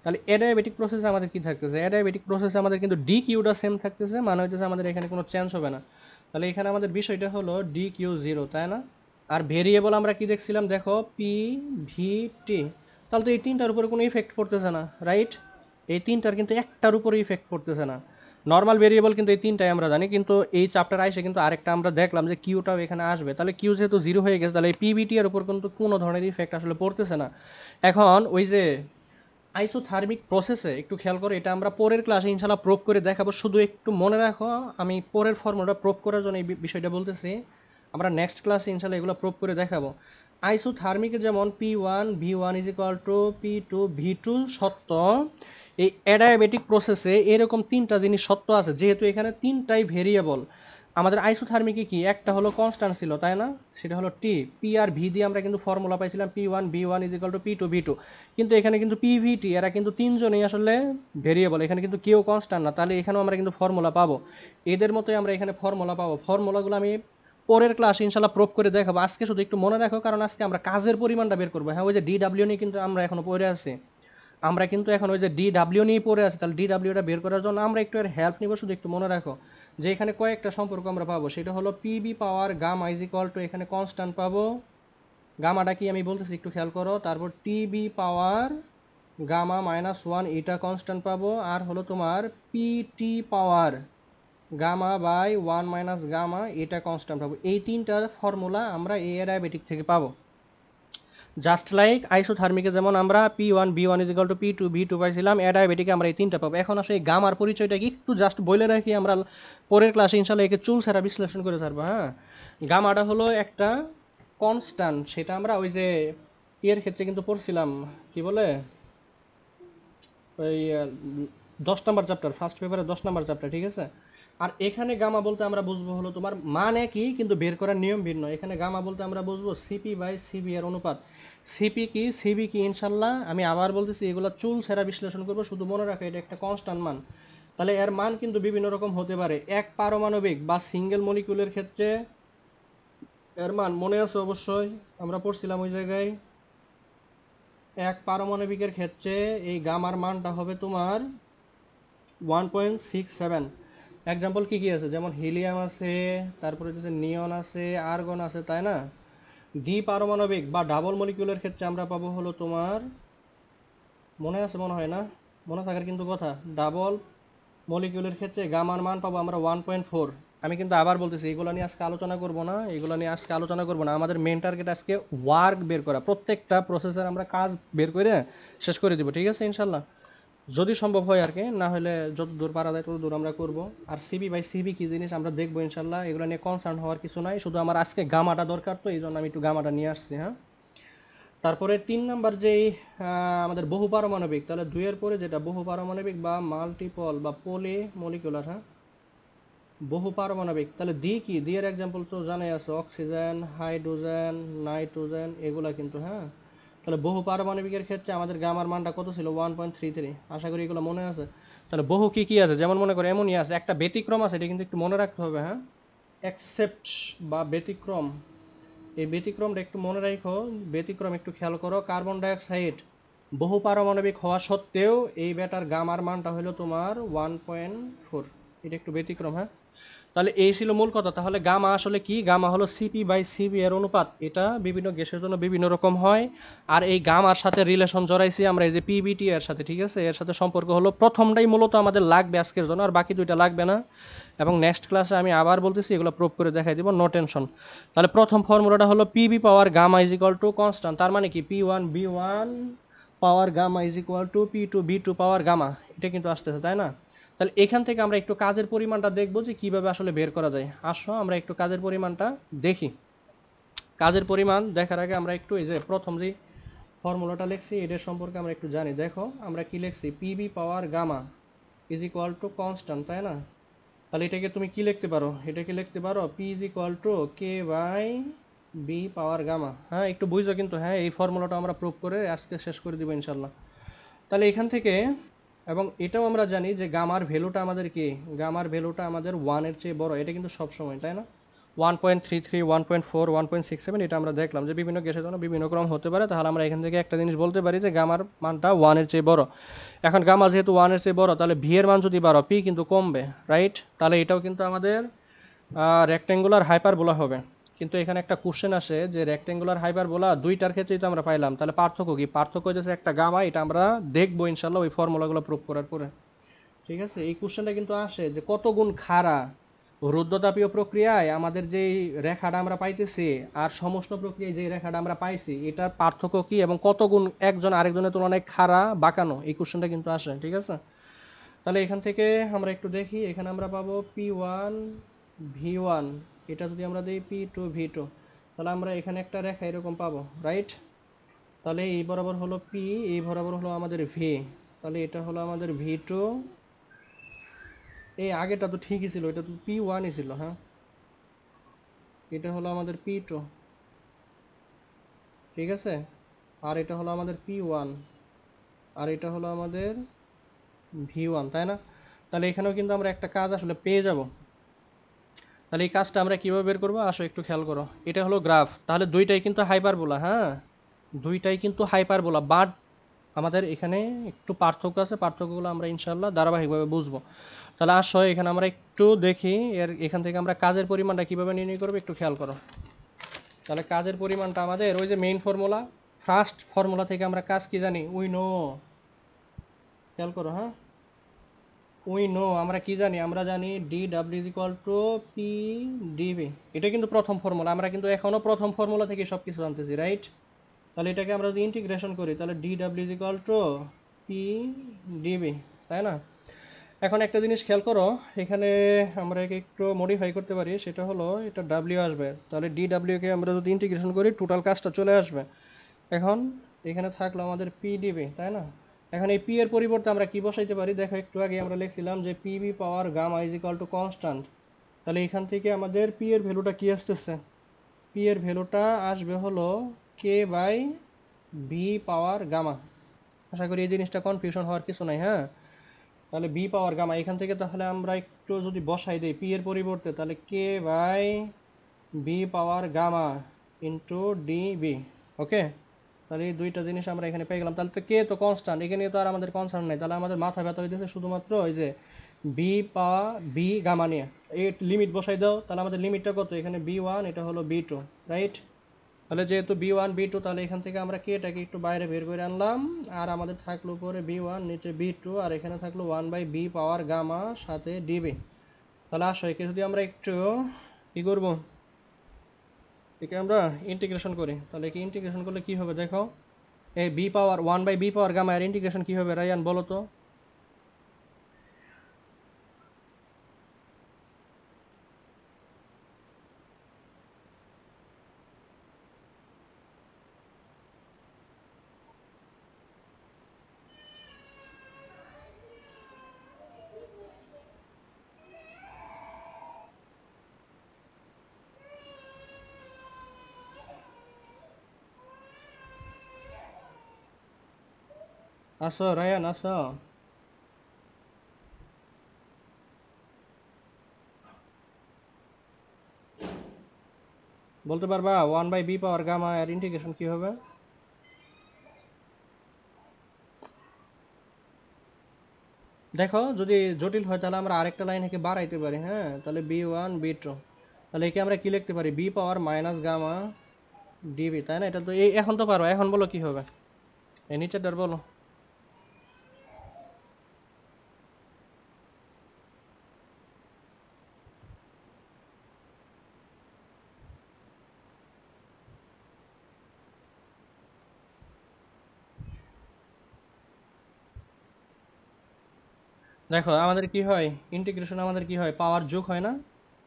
তাহলে অ্যাডায়াবেটিক প্রসেসে আমাদের কি থাকতেছে, অ্যাডায়াবেটিক প্রসেসে আমাদের কিন্তু ডি কিউটা সেম থাকতেছে, মানে হইতেছে আমাদের এখানে কোনো চেঞ্জ হবে না। তাহলে এখানে আমাদের বিষয়টা হলো ডি কিউ জিরো, তাই না? আর ভেরিয়েবল আমরা কি দেখছিলাম দেখো, পি ভি টি। তাহলে তো এই তিনটার উপরে কোনো ইফেক্ট পড়তেছে না, রাইট? এই তিনটার কিন্তু একটার উপরে ইফেক্ট পড়তেছে না। নর্মাল ভেরিয়েবল কিন্তু এই তিনটাই আমরা জানি, কিন্তু এই চ্যাপ্টার আইসে কিন্তু আরেকটা আমরা দেখলাম যে কিউটাও এখানে আসবে। তাহলে কিউ যেহেতু জিরো হয়ে গেছে, তাহলে এই পিভিটি এর উপর কিন্তু কোনো ধরনের ইফেক্ট আসলে পড়তেছে না। এখন ওই যে আইসোথার্মিক প্রসেসে একটু খেয়াল করো, এটা আমরা পরের ক্লাসে ইনশাল্লাহ প্রুভ করে দেখাবো, শুধু একটু মনে রাখো, আমি পরের ফর্মুলাটা প্রুভ করার জন্য এই বিষয়টা বলতেছি। আমরা নেক্সট ক্লাসে ইনশাল্লাহ এগুলো প্রুভ করে দেখাবো। আইসোথার্মিকে যেমন P one V one is equal to P two V two সত্য, এই অ্যাডায়াবেটিক প্রসেসে এরকম তিনটা জিনিস সত্য আছে, যেহেতু এখানে তিনটাই ভেরিয়েবল। আমাদের আইসোথার্মিকে কি একটা হলো কনস্ট্যান্ট ছিল, তাই না? সেটা হলো টি, পি আর ভি দিয়ে আমরা কিন্তু ফর্মুলা পাইছিলাম P one V one is equal to P two V two. কিন্তু এখানে কিন্তু পি ভি টি এরা কিন্তু তিনজনেই আসলে ভেরিয়েবল, এখানে কিন্তু কেউ কনস্ট্যান্ট না, তাহলে এখানেও আমরা কিন্তু ফর্মুলা পাবো, এদের মতোই আমরা এখানে ফর্মুলা পাবো। ফর্মুলাগুলো আমি পরের ক্লাসে ইনশাল্লাহ প্রুভ করে দেখাবো, আজকে শুধু একটু মনে রাখো, কারণ আজকে আমরা কাজের পরিমাণটা বের করবো। হ্যাঁ, ওই যে ডি ডাব্লিউ নিয়ে কিন্তু আমরা এখনো পড়ে আছি, আমরা কিন্তু এখন ওই যে ডি ডাব্লিউ নিয়ে পড়ে আছি, তাহলে ডি ডাব্লিউটা বের করার জন্য আমরা একটু এর হেল্প নিব। শুধু একটু মনে রাখো যে এখানে কয়েকটা সম্পর্ক আমরা পাবো, সেটা হলো PV power gamma is equal to, এখানে কনস্ট্যান্ট পাবো, গামাটা কি আমি বলতেছি একটু খেয়াল করো, তারপর TV power gamma minus one, এটা কনস্ট্যান্ট পাবো, আর হলো তোমার PT power gamma by one minus gamma, এটা কনস্ট্যান্ট পাবো। এই তিনটা ফর্মুলা আমরা এ ডায়াবেটিক থেকে পাবো। জাস্ট লাইক আইসোথার্মিকে যেমন আমরা P1 is equal to P2 পাইছিলাম, অ্যাডায়াবেটিকে আমরা এই তিনটা পাবো। এখন আসলে এই গামার পরিচয়টা কি একটু জাস্ট বলে রাখি, আমরা পরের ক্লাসে ইনশাল্লাহ একে চুল ছাড়া বিশ্লেষণ করে ছাড়বো। হ্যাঁ, গামাটা হলো একটা কনস্ট্যান্ট, সেটা আমরা ওই যে ইয়ের ক্ষেত্রে কিন্তু পড়ছিলাম, কি বলে ওই 10 নম্বর চ্যাপ্টার, ফার্স্ট পেপারে 10 নম্বর চ্যাপ্টার, ঠিক আছে। আর এখানে গামা বলতে আমরা বুঝবো হলো তোমার মান একই কিন্তু বের করার নিয়ম ভিন্ন। এখানে গামা বলতে আমরা বুঝবো সিপি বাই সিবি এর অনুপাত। সিবি কি ইনশাল্লাহ আমি আবার বলতেছি, এগুলো চুল ছেঁড়া বিশ্লেষণ করবো, শুধু মনে রাখো এটা একটা কনস্ট্যান্ট মান। তাহলে এর মান কিন্তু বিভিন্ন রকম হতে পারে। এক পারমাণবিক বা সিঙ্গেল মলিকিউলের ক্ষেত্রে এর মান মনে আছে অবশ্যই, আমরা পড়ছিলাম ওই জায়গায়। এক পারমাণবিকের ক্ষেত্রে এই গামার মানটা হবে তোমার 1.67। এক্সাম্পল কি কি আছে, যেমন হিলিয়াম আছে, তারপরে হচ্ছে নিয়ন আছে, আর্গন আছে, তাই না। দ্বি পারমাণবিক বা ডাবল মলিকিউলের ক্ষেত্রে আমরা পাবো হলো তোমার, মনে আছে মনে হয় না, মনে থাকার কিন্তু কথা, ডাবল মলিকিউলের ক্ষেত্রে গামার মান পাবো আমরা 1.4। আমি কিন্তু আবার বলতেছি এগুলো নিয়ে আজকে আলোচনা করব না, এগুলো নিয়ে আজকে আলোচনা করব না। আমাদের মেন টার্গেট আজকে ওয়ার্ক বের করা, প্রত্যেকটা প্রসেসের আমরা কাজ বের করে শেষ করে দিব, ঠিক আছে ইনশাল্লাহ, যদি সম্ভব হয় আর কি, না হলে যত দূর পারা যায় তত দূর আমরা করব। আর সিবি বাই সিবি কি জিনিস আমরা দেখবো ইনশাল্লাহ, এগুলো নিয়ে কনসার্ন হওয়ার কিছু নাই, শুধু আমার আজকে গামাটা দরকার, তো এই জন্য আমি একটু গামাটা নিয়ে আসছি। হ্যাঁ, তারপরে 3 নাম্বার যেই আমাদের বহু পারমাণবিক, তাহলে 2-এর পরে যেটা বহু পারমাণবিক বা মাল্টিপল বা পলি মলিকুলার, হ্যাঁ বহু পারমাণবিক, তাহলে দি কি, দি এর এক্সাম্পল তো জানাই আছে, অক্সিজেন, হাইড্রোজেন, নাইট্রোজেন, এগুলা কিন্তু। হ্যাঁ, তাহলে বহু পারমাণবিকের ক্ষেত্রে আমাদের গামার মানটা কত ছিল, 1.33। আশা করি এগুলো মনে আছে। তাহলে বহু কি কি আছে, যেমন মনে করো অ্যামোনিয়া আছে, একটা ব্যতিক্রম আছে, এটা কিন্তু একটু মনে রাখতে হবে। হ্যাঁ, এক্সেপ্ট বা ব্যতিক্রম, এই ব্যতিক্রমটা একটু মনে রাখো, ব্যতিক্রম একটু খেয়াল করো। কার্বন ডাইঅক্সাইড বহু পারমাণবিক হওয়া সত্ত্বেও এই ব্যাটার গামার মানটা হলো তোমার 1.4, এটা একটু ব্যতিক্রম। হ্যাঁ, তাহলে এই ছিল মূল কথা। তাহলে গামা আসলে কি, গামা হলো সিপি বাই সিবি এর অনুপাত, এটা বিভিন্ন গ্যাসের জন্য বিভিন্ন রকম হয়। আর এই গামার সাথে রিলেশন জড়াইছি আমরা এই যে পিবিটি এর সাথে, ঠিক আছে, এর সাথে সম্পর্ক হলো প্রথমটাই মূলত আমাদের লাগবে আজকের জন্য, আর বাকি দুইটা লাগবে না। এবং নেক্সট ক্লাসে আমি আবার বলতেছি এগুলো প্রুভ করে দেখাই দিব, নো টেনশন। তাহলে প্রথম ফর্মুলাটা হলো PV power gamma is equal to constant, তার মানে কি P1 power gamma is equal to P2 power gamma, এটা কিন্তু আসতেছে, তাই না। তাহলে এখান থেকে আমরা একটু কাজের পরিমাণটা দেখবো যে কিভাবে আসলে বের করা যায়। আসো আমরা একটু কাজের পরিমাণটা দেখি। কাজের পরিমাণ দেখার আগে আমরা একটু এই যে প্রথম যে ফর্মুলাটা লিখছি এটার সম্পর্কে আমরা একটু জানি। দেখো আমরা কি লিখছি, PV power gamma is equal to constant, তাই না। তাহলে এটাকে তুমি কি লিখতে পারো, এটাকে লিখতে পারো P is equal to K by B power gamma. হ্যাঁ, একটু বুঝো কিন্তু। হ্যাঁ, এই ফর্মুলাটা আমরা প্রুভ করে আজকে শেষ করে দিব ইনশাল্লাহ। তাহলে এখান থেকে, এবং এটাও আমরা জানি যে গামার ভ্যালুটা আমাদের কি, গামার ভ্যালুটা আমাদের 1-এর চেয়ে বড়, এটা কিন্তু সবসময়, তাই না। 1.33, 1.4, 1.67, এটা আমরা দেখলাম যে বিভিন্ন গ্যাসের জন্য বিভিন্ন ক্রম হতে পারে। তাহলে আমরা এখান থেকে একটা জিনিস বলতে পারি যে গামার মানটা 1-এর চেয়ে বড়। এখন গামা যেহেতু 1-এর চেয়ে বড়, তাহলে ভি এর মান যদি বাড়ো, পি কিন্তু কমবে, রাইট। তাহলে এটাও কিন্তু আমাদের রেক্টেঙ্গুলার হাইপারবোলা হবে। কিন্তু এখানে একটা কোশ্চেন আসে যে রেক্টেঙ্গুলার হাইপারবোলা দুইটার ক্ষেত্রেই তো আমরা পাইলাম, তাহলে পার্থক্য কি, পার্থক্য হচ্ছে একটা গামা, এটা আমরা দেখবো ইনশাল্লাহ ওই ফর্মুলাগুলো প্রুভ করার পরে, ঠিক আছে। এই কোশ্চেনটা কিন্তু আসে যে কত গুণ খাড়া রুদ্ধতাপীয় প্রক্রিয়ায় আমাদের যেই রেখাটা আমরা পাইতেছি আর সমষ্ণ প্রক্রিয়ায় যেই রেখাটা আমরা পাইছি, এটার পার্থক্য কি এবং কত গুণ একজন আরেকজনের তুলনায় খাড়া বাঁকানো, এই কোশ্চেনটা কিন্তু আসে, ঠিক আছে। তাহলে এখান থেকে আমরা একটু দেখি, এখানে আমরা পাবো P1 V1, এটা যদি আমরা দিই P2 V2, তাহলে আমরা এখানে একটা রেখা এরকম পাবো, রাইট। তাহলে এই বরাবর হলো P, এই বরাবর হলো আমাদের V, তাহলে এটা হলো আমাদের V2। এই আগেটা তো ঠিকই ছিল, এটা তো P1-ই ছিল। হ্যাঁ, এটা হলো আমাদের P2, ঠিক আছে। আর এটা হলো আমাদের P1, আর এটা হলো আমাদের V1, তাই না। তাহলে এখানেও কিন্তু আমরা একটা কাজ আসলে পেয়ে যাব। তাহলে এই কাজটা আমরা কিভাবে বের করবো, আসো একটু খেয়াল করো। এটা হলো গ্রাফ, তাহলে দুইটাই কিন্তু হাইপারবোলা। হ্যাঁ, দুইটাই কিন্তু হাইপারবোলা, বাট আমাদের এখানে একটু পার্থক্য আছে, পার্থক্যগুলো আমরা ইনশাল্লাহ ধারাবাহিকভাবে বুঝবো। তাহলে আসো এখানে আমরা একটু দেখি এখান থেকে আমরা কাজের পরিমাণটা কিভাবে নির্ণয় করবো, একটু খেয়াল করো। তাহলে কাজের পরিমাণটা আমাদের ওই যে মেইন ফর্মুলা, ফার্স্ট ফর্মুলা থেকে আমরা কাজ কি জানি, উই নো, খেয়াল করো। হ্যাঁ, উই নো, আমরা কি জানি, আমরা জানি DW = PdV, এটা কিন্তু প্রথম ফর্মুলা, আমরা কিন্তু এখনো প্রথম ফর্মুলা থেকে সব কিছু জানতেছি, রাইট। তাহলে এটাকে আমরা যদি ইন্টিগ্রেশন করি তাহলে D W is equal to P DB, তাই না? এখন একটা জিনিস খেয়াল করো, এখানে আমরা একে একটু মডিফাই করতে পারি, সেটা হলো এটা ডাব্লিউ আসবে, তাহলে ডি ডাব্লিউকে আমরা যদি ইন্টিগ্রেশন করি টোটাল কাজটা চলে আসবে। এখন এখানে থাকলো আমাদের পি ডিবি, তাই না? এখন এই পি এর পরিবর্তে আমরা কি বসাইতে পারি, দেখো একটু আগে আমরা লিখছিলাম যে PV power gamma is equal to constant. তাহলে এখান থেকে আমাদের পি এর ভ্যালুটা কি আসতেছে, পি এর ভ্যালুটা আসবে হলো কে বাই বি পাওয়ার গামা। আশা করি এই জিনিসটা কনফিউশন হওয়ার কিছু নাই। হ্যাঁ, তাহলে বি পাওয়ার গামা এখান থেকে তাহলে আমরা একটু যদি বসাই দিই পি এর পরিবর্তে, তাহলে K by B power gamma into D B. Okay, তাহলে এই দুইটা জিনিস আমরা এখানে পেয়ে গেলাম। তাহলে তো কে তো কনস্ট্যান্ট, এখানে তো আর আমাদের কনসার্ন নাই, তাহলে আমাদের মাথা ব্যথা হইতেছে শুধুমাত্র ওই যে বি পাওয়া বি গামা নিয়ে। এই লিমিট বসাই দাও, তাহলে আমাদের লিমিটটা কত, এখানে বি ওয়ান, এটা হলো বি টু, রাইট? তাহলে যেহেতু বি ওয়ান বি টু, তাহলে এখান থেকে আমরা কেটাকে একটু বাইরে বের করে আনলাম, আর আমাদের থাকলো উপরে বি ওয়ান, নিচে বি টু, আর এখানে থাকলো one by B power gamma সাথে ডিবি। তাহলে আসো একে যদি আমরা একটু কি করবো, একে আমরা ইন্টিগ্রেশন করি, তাহলে একে ইন্টিগ্রেশন করলে কি হবে দেখো, এই V power one by B power gamma এর ইন্টিগ্রেশন কি হবে রায়ান বলো তো? আসো রায়ান আসো, বলতে পারবা one by B power gamma এর ইন্টিগ্রেশন কি হবে? দেখো যদি জটিল হয় তাহলে আমরা আরেকটা লাইন একে বাড়াইতে পারি। হ্যাঁ, তাহলে বি ওয়ান বি টু, তাহলে একে আমরা কি লিখতে পারি, V power minus gamma d V, তাই না? এটা তো এই এখন তো পারো, এখন বলো কি হবে, এই নিচেরটার বলো। দেখো আমাদের কি হয়, ইন্টিগ্রেশন আমাদের কি হয়, পাওয়ার যোগ হয় না,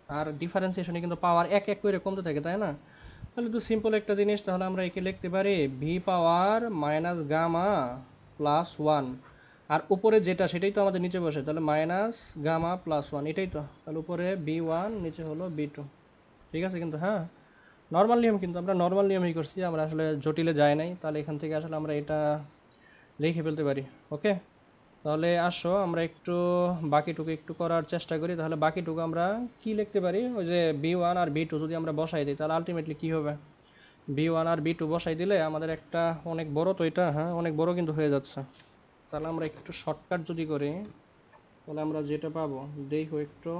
আর ডিফারেন্সিয়েশনে কিন্তু পাওয়ার এক এক করে কমতে থাকে, তাই না? তাহলে তো সিম্পল একটা জিনিস, তাহলে আমরা একে লিখতে পারি V power minus gamma plus one, আর উপরে যেটা সেটাই তো আমাদের নিচে বসে, তাহলে মাইনাস গামা প্লাস ওয়ান, এটাই তো, তাহলে উপরে বি ওয়ান, নিচে হলো বি টু। ঠিক আছে কিন্তু, হ্যাঁ নর্মাল নিয়ম, কিন্তু আমরা নর্মাল নিয়মই করছি, আমরা আসলে জটিলে যাই নাই, তাহলে এখান থেকে আসলে আমরা এটা লিখে ফেলতে পারি। ওকে, তাহলে আসো আমরা একটু বাকিটুকু একটু করার চেষ্টা করি। তাহলে বাকিটুকু আমরা কি লিখতে পারি, ওই যে বি ওয়ান আর বি টু যদি আমরা বসাই দিই তাহলে আলটিমেটলি কি হবে, বি ওয়ান আর বি টু বসাই দিলে আমাদের একটা অনেক বড় তো এটা, হ্যাঁ অনেক বড় কিন্তু হয়ে যাচ্ছে। তাহলে আমরা একটু শর্টকাট যদি করি তাহলে আমরা যেটা পাবো, দেখো একটু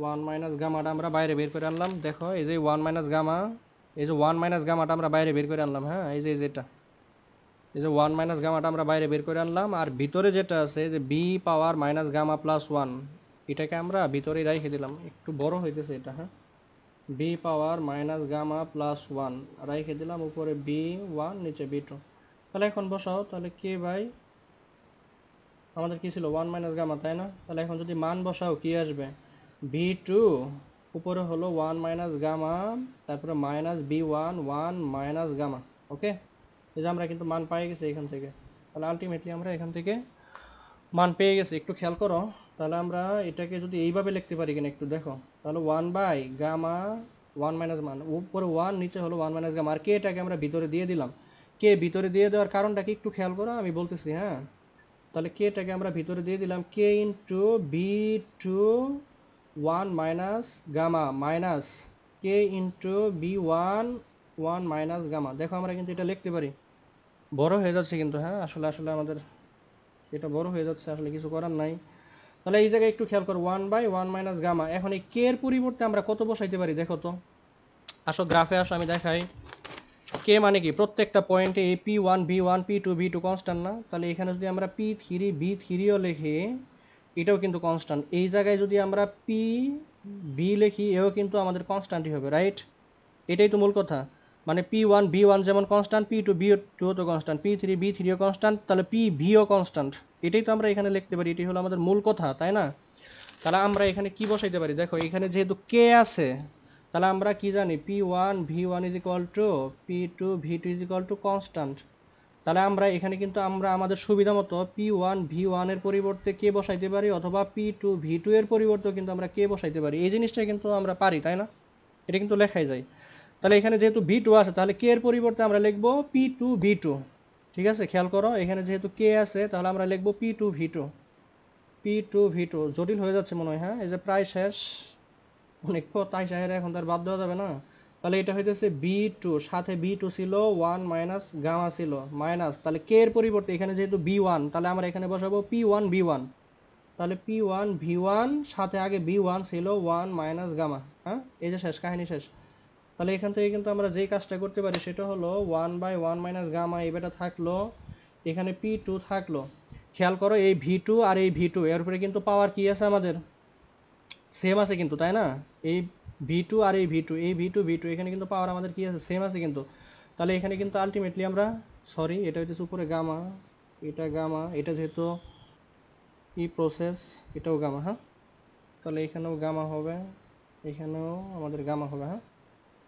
ওয়ান মাইনাস গামাটা আমরা বাইরে বের করে আনলাম, দেখো এই যে ওয়ান মাইনাস গামা, এই যে ওয়ান মাইনাস গামাটা আমরা বাইরে বের করে আনলাম। হ্যাঁ, এই যে যেটা, এই যে ওয়ান মাইনাস গামাটা আমরা বাইরে বের করে আনলাম, আর ভিতরে যেটা আছে যে V power minus gamma plus one, এটাকে আমরা ভিতরেই রেখে দিলাম, একটু বড় হইতেছে এটা। হ্যাঁ, V power minus gamma plus one রেখে দিলাম, উপরে বি ওয়ান, নিচে বি টু। তাহলে এখন বসাও, তাহলে কে বাই আমাদের কি ছিল ওয়ান মাইনাস গামা, তাই না? তাহলে এখন যদি মান বসাও কি আসবে, বি টু উপরে হলো ওয়ান মাইনাস গামা, তারপরে minus B one one minus gamma. Okay, এই যে আমরা কিন্তু মান পেয়ে গেছি এখান থেকে, তাহলে আলটিমেটলি আমরা এখান থেকে মান পেয়ে গেছি। একটু খেয়াল করো, তাহলে আমরা এটাকে যদি এইভাবে লিখতে পারি কিনা একটু দেখো, তাহলে one by gamma one minus মান, উপরে ওয়ান, নিচে হলো ওয়ান মাইনাস গামা, আর কে এটাকে আমরা ভিতরে দিয়ে দিলাম। কে ভিতরে দিয়ে দেওয়ার কারণটা কি একটু খেয়াল করো, আমি বলতেছি। হ্যাঁ, তাহলে কেটাকে আমরা ভিতরে দিয়ে দিলাম K into B two one minus gamma minus K into B one one minus gamma. দেখো আমরা কিন্তু এটা লিখতে পারি, বড় হয়ে যাচ্ছে কিন্তু। হ্যাঁ, আসলে আসলে আমাদের এটা বড় হয়ে যাচ্ছে, আসলে কিছু করার নাই। তাহলে এই জায়গায় একটু খেয়াল করো, one by one minus gamma, এখন এই কে এর পরিবর্তে আমরা কত বসাইতে পারি দেখো তো, আসো গ্রাফে আসো আমি দেখাই। কে মানে কি, প্রত্যেকটা পয়েন্টে এই P one V one P two V two constant না, তাহলে এখানে যদি আমরা পি থ্রি বি থ্রিও লিখি এটাও কিন্তু কনস্ট্যান্ট, এই জায়গায় যদি আমরা পি বি লিখি এও কিন্তু আমাদের কনস্ট্যান্টই হবে, রাইট? এটাই তো মূল কথা। মানে P1 V1 যেমন কনস্ট্যান্ট, P2 V2 তো কনস্ট্যান্ট, P3 V3ও কনস্ট্যান্ট, তাহলে P Vও কনস্ট্যান্ট। এটাই তো আমরা এখানে লিখতে পারি, এটাই হলো আমাদের মূল কথা, তাই না? তাহলে আমরা এখানে কি বসাইতে পারি, দেখো এখানে যেহেতু কে আছে, তাহলে আমরা কি জানি P1 V1 is equal to P2 V2 is equal to constant. তাহলে আমরা এখানে কিন্তু আমরা আমাদের সুবিধা মতো P1 V1 এর পরিবর্তে কে বসাইতে পারি, অথবা P2 V2 এর পরিবর্তেও কিন্তু আমরা কে বসাইতে পারি। এই জিনিসটা কিন্তু আমরা পারি, তাই না? এটা কিন্তু লেখাই যায়। তাহলে এখানে যেহেতু V2 আছে, তাহলে কে এর পরিবর্তে আমরা লিখব P2 V2। ঠিক আছে, খেয়াল করো এখানে যেহেতু কে আছে, তাহলে আমরা লিখব P2 V2। P2 V2 জটিল হয়ে যাচ্ছে মনে হয়, হ্যাঁ? এই যে প্রায় শেষ, অনেক পথ তাই সাহের, এখন তার বাদ দেওয়া যাবে না। তাহলে এটা হইতেছে B2, সাথে B2 ছিল 1 মাইনাস গামা ছিল মাইনাস, তাহলে কে এর পরিবর্তে এখানে যেহেতু B1, তাহলে আমরা এখানে বসাবো P1 B1। তাহলে P1 V1, সাথে আগে B1 ছিল 1 মাইনাস গামা। হ্যাঁ, এই যে শেষ, কাহিনী শেষ। তাহলে এখান থেকে কিন্তু আমরা যেই কাজটা করতে পারি সেটা হলো 1/1 মাইনাস গামা, এই বেটা থাকলো, এখানে P2 থাকলো। খেয়াল করো এই V2 আর এই V2 এর উপরে কিন্তু পাওয়ার কি আছে আমাদের, সেম আছে কিন্তু, তাই না? এই V2 আর এই V2, এই V2 V2 এখানে কিন্তু পাওয়ার আমাদের কি আছে, সেম আছে কিন্তু। তাহলে এখানে কিন্তু আলটিমেটলি আমরা, সরি এটা হচ্ছে উপরে গামা, এটা গামা, এটা যেহেতু ই প্রসেস, এটাও গামা, হ্যাঁ? তাহলে এখানেও গামা হবে, এখানেও আমাদের গামা হবে, হ্যাঁ?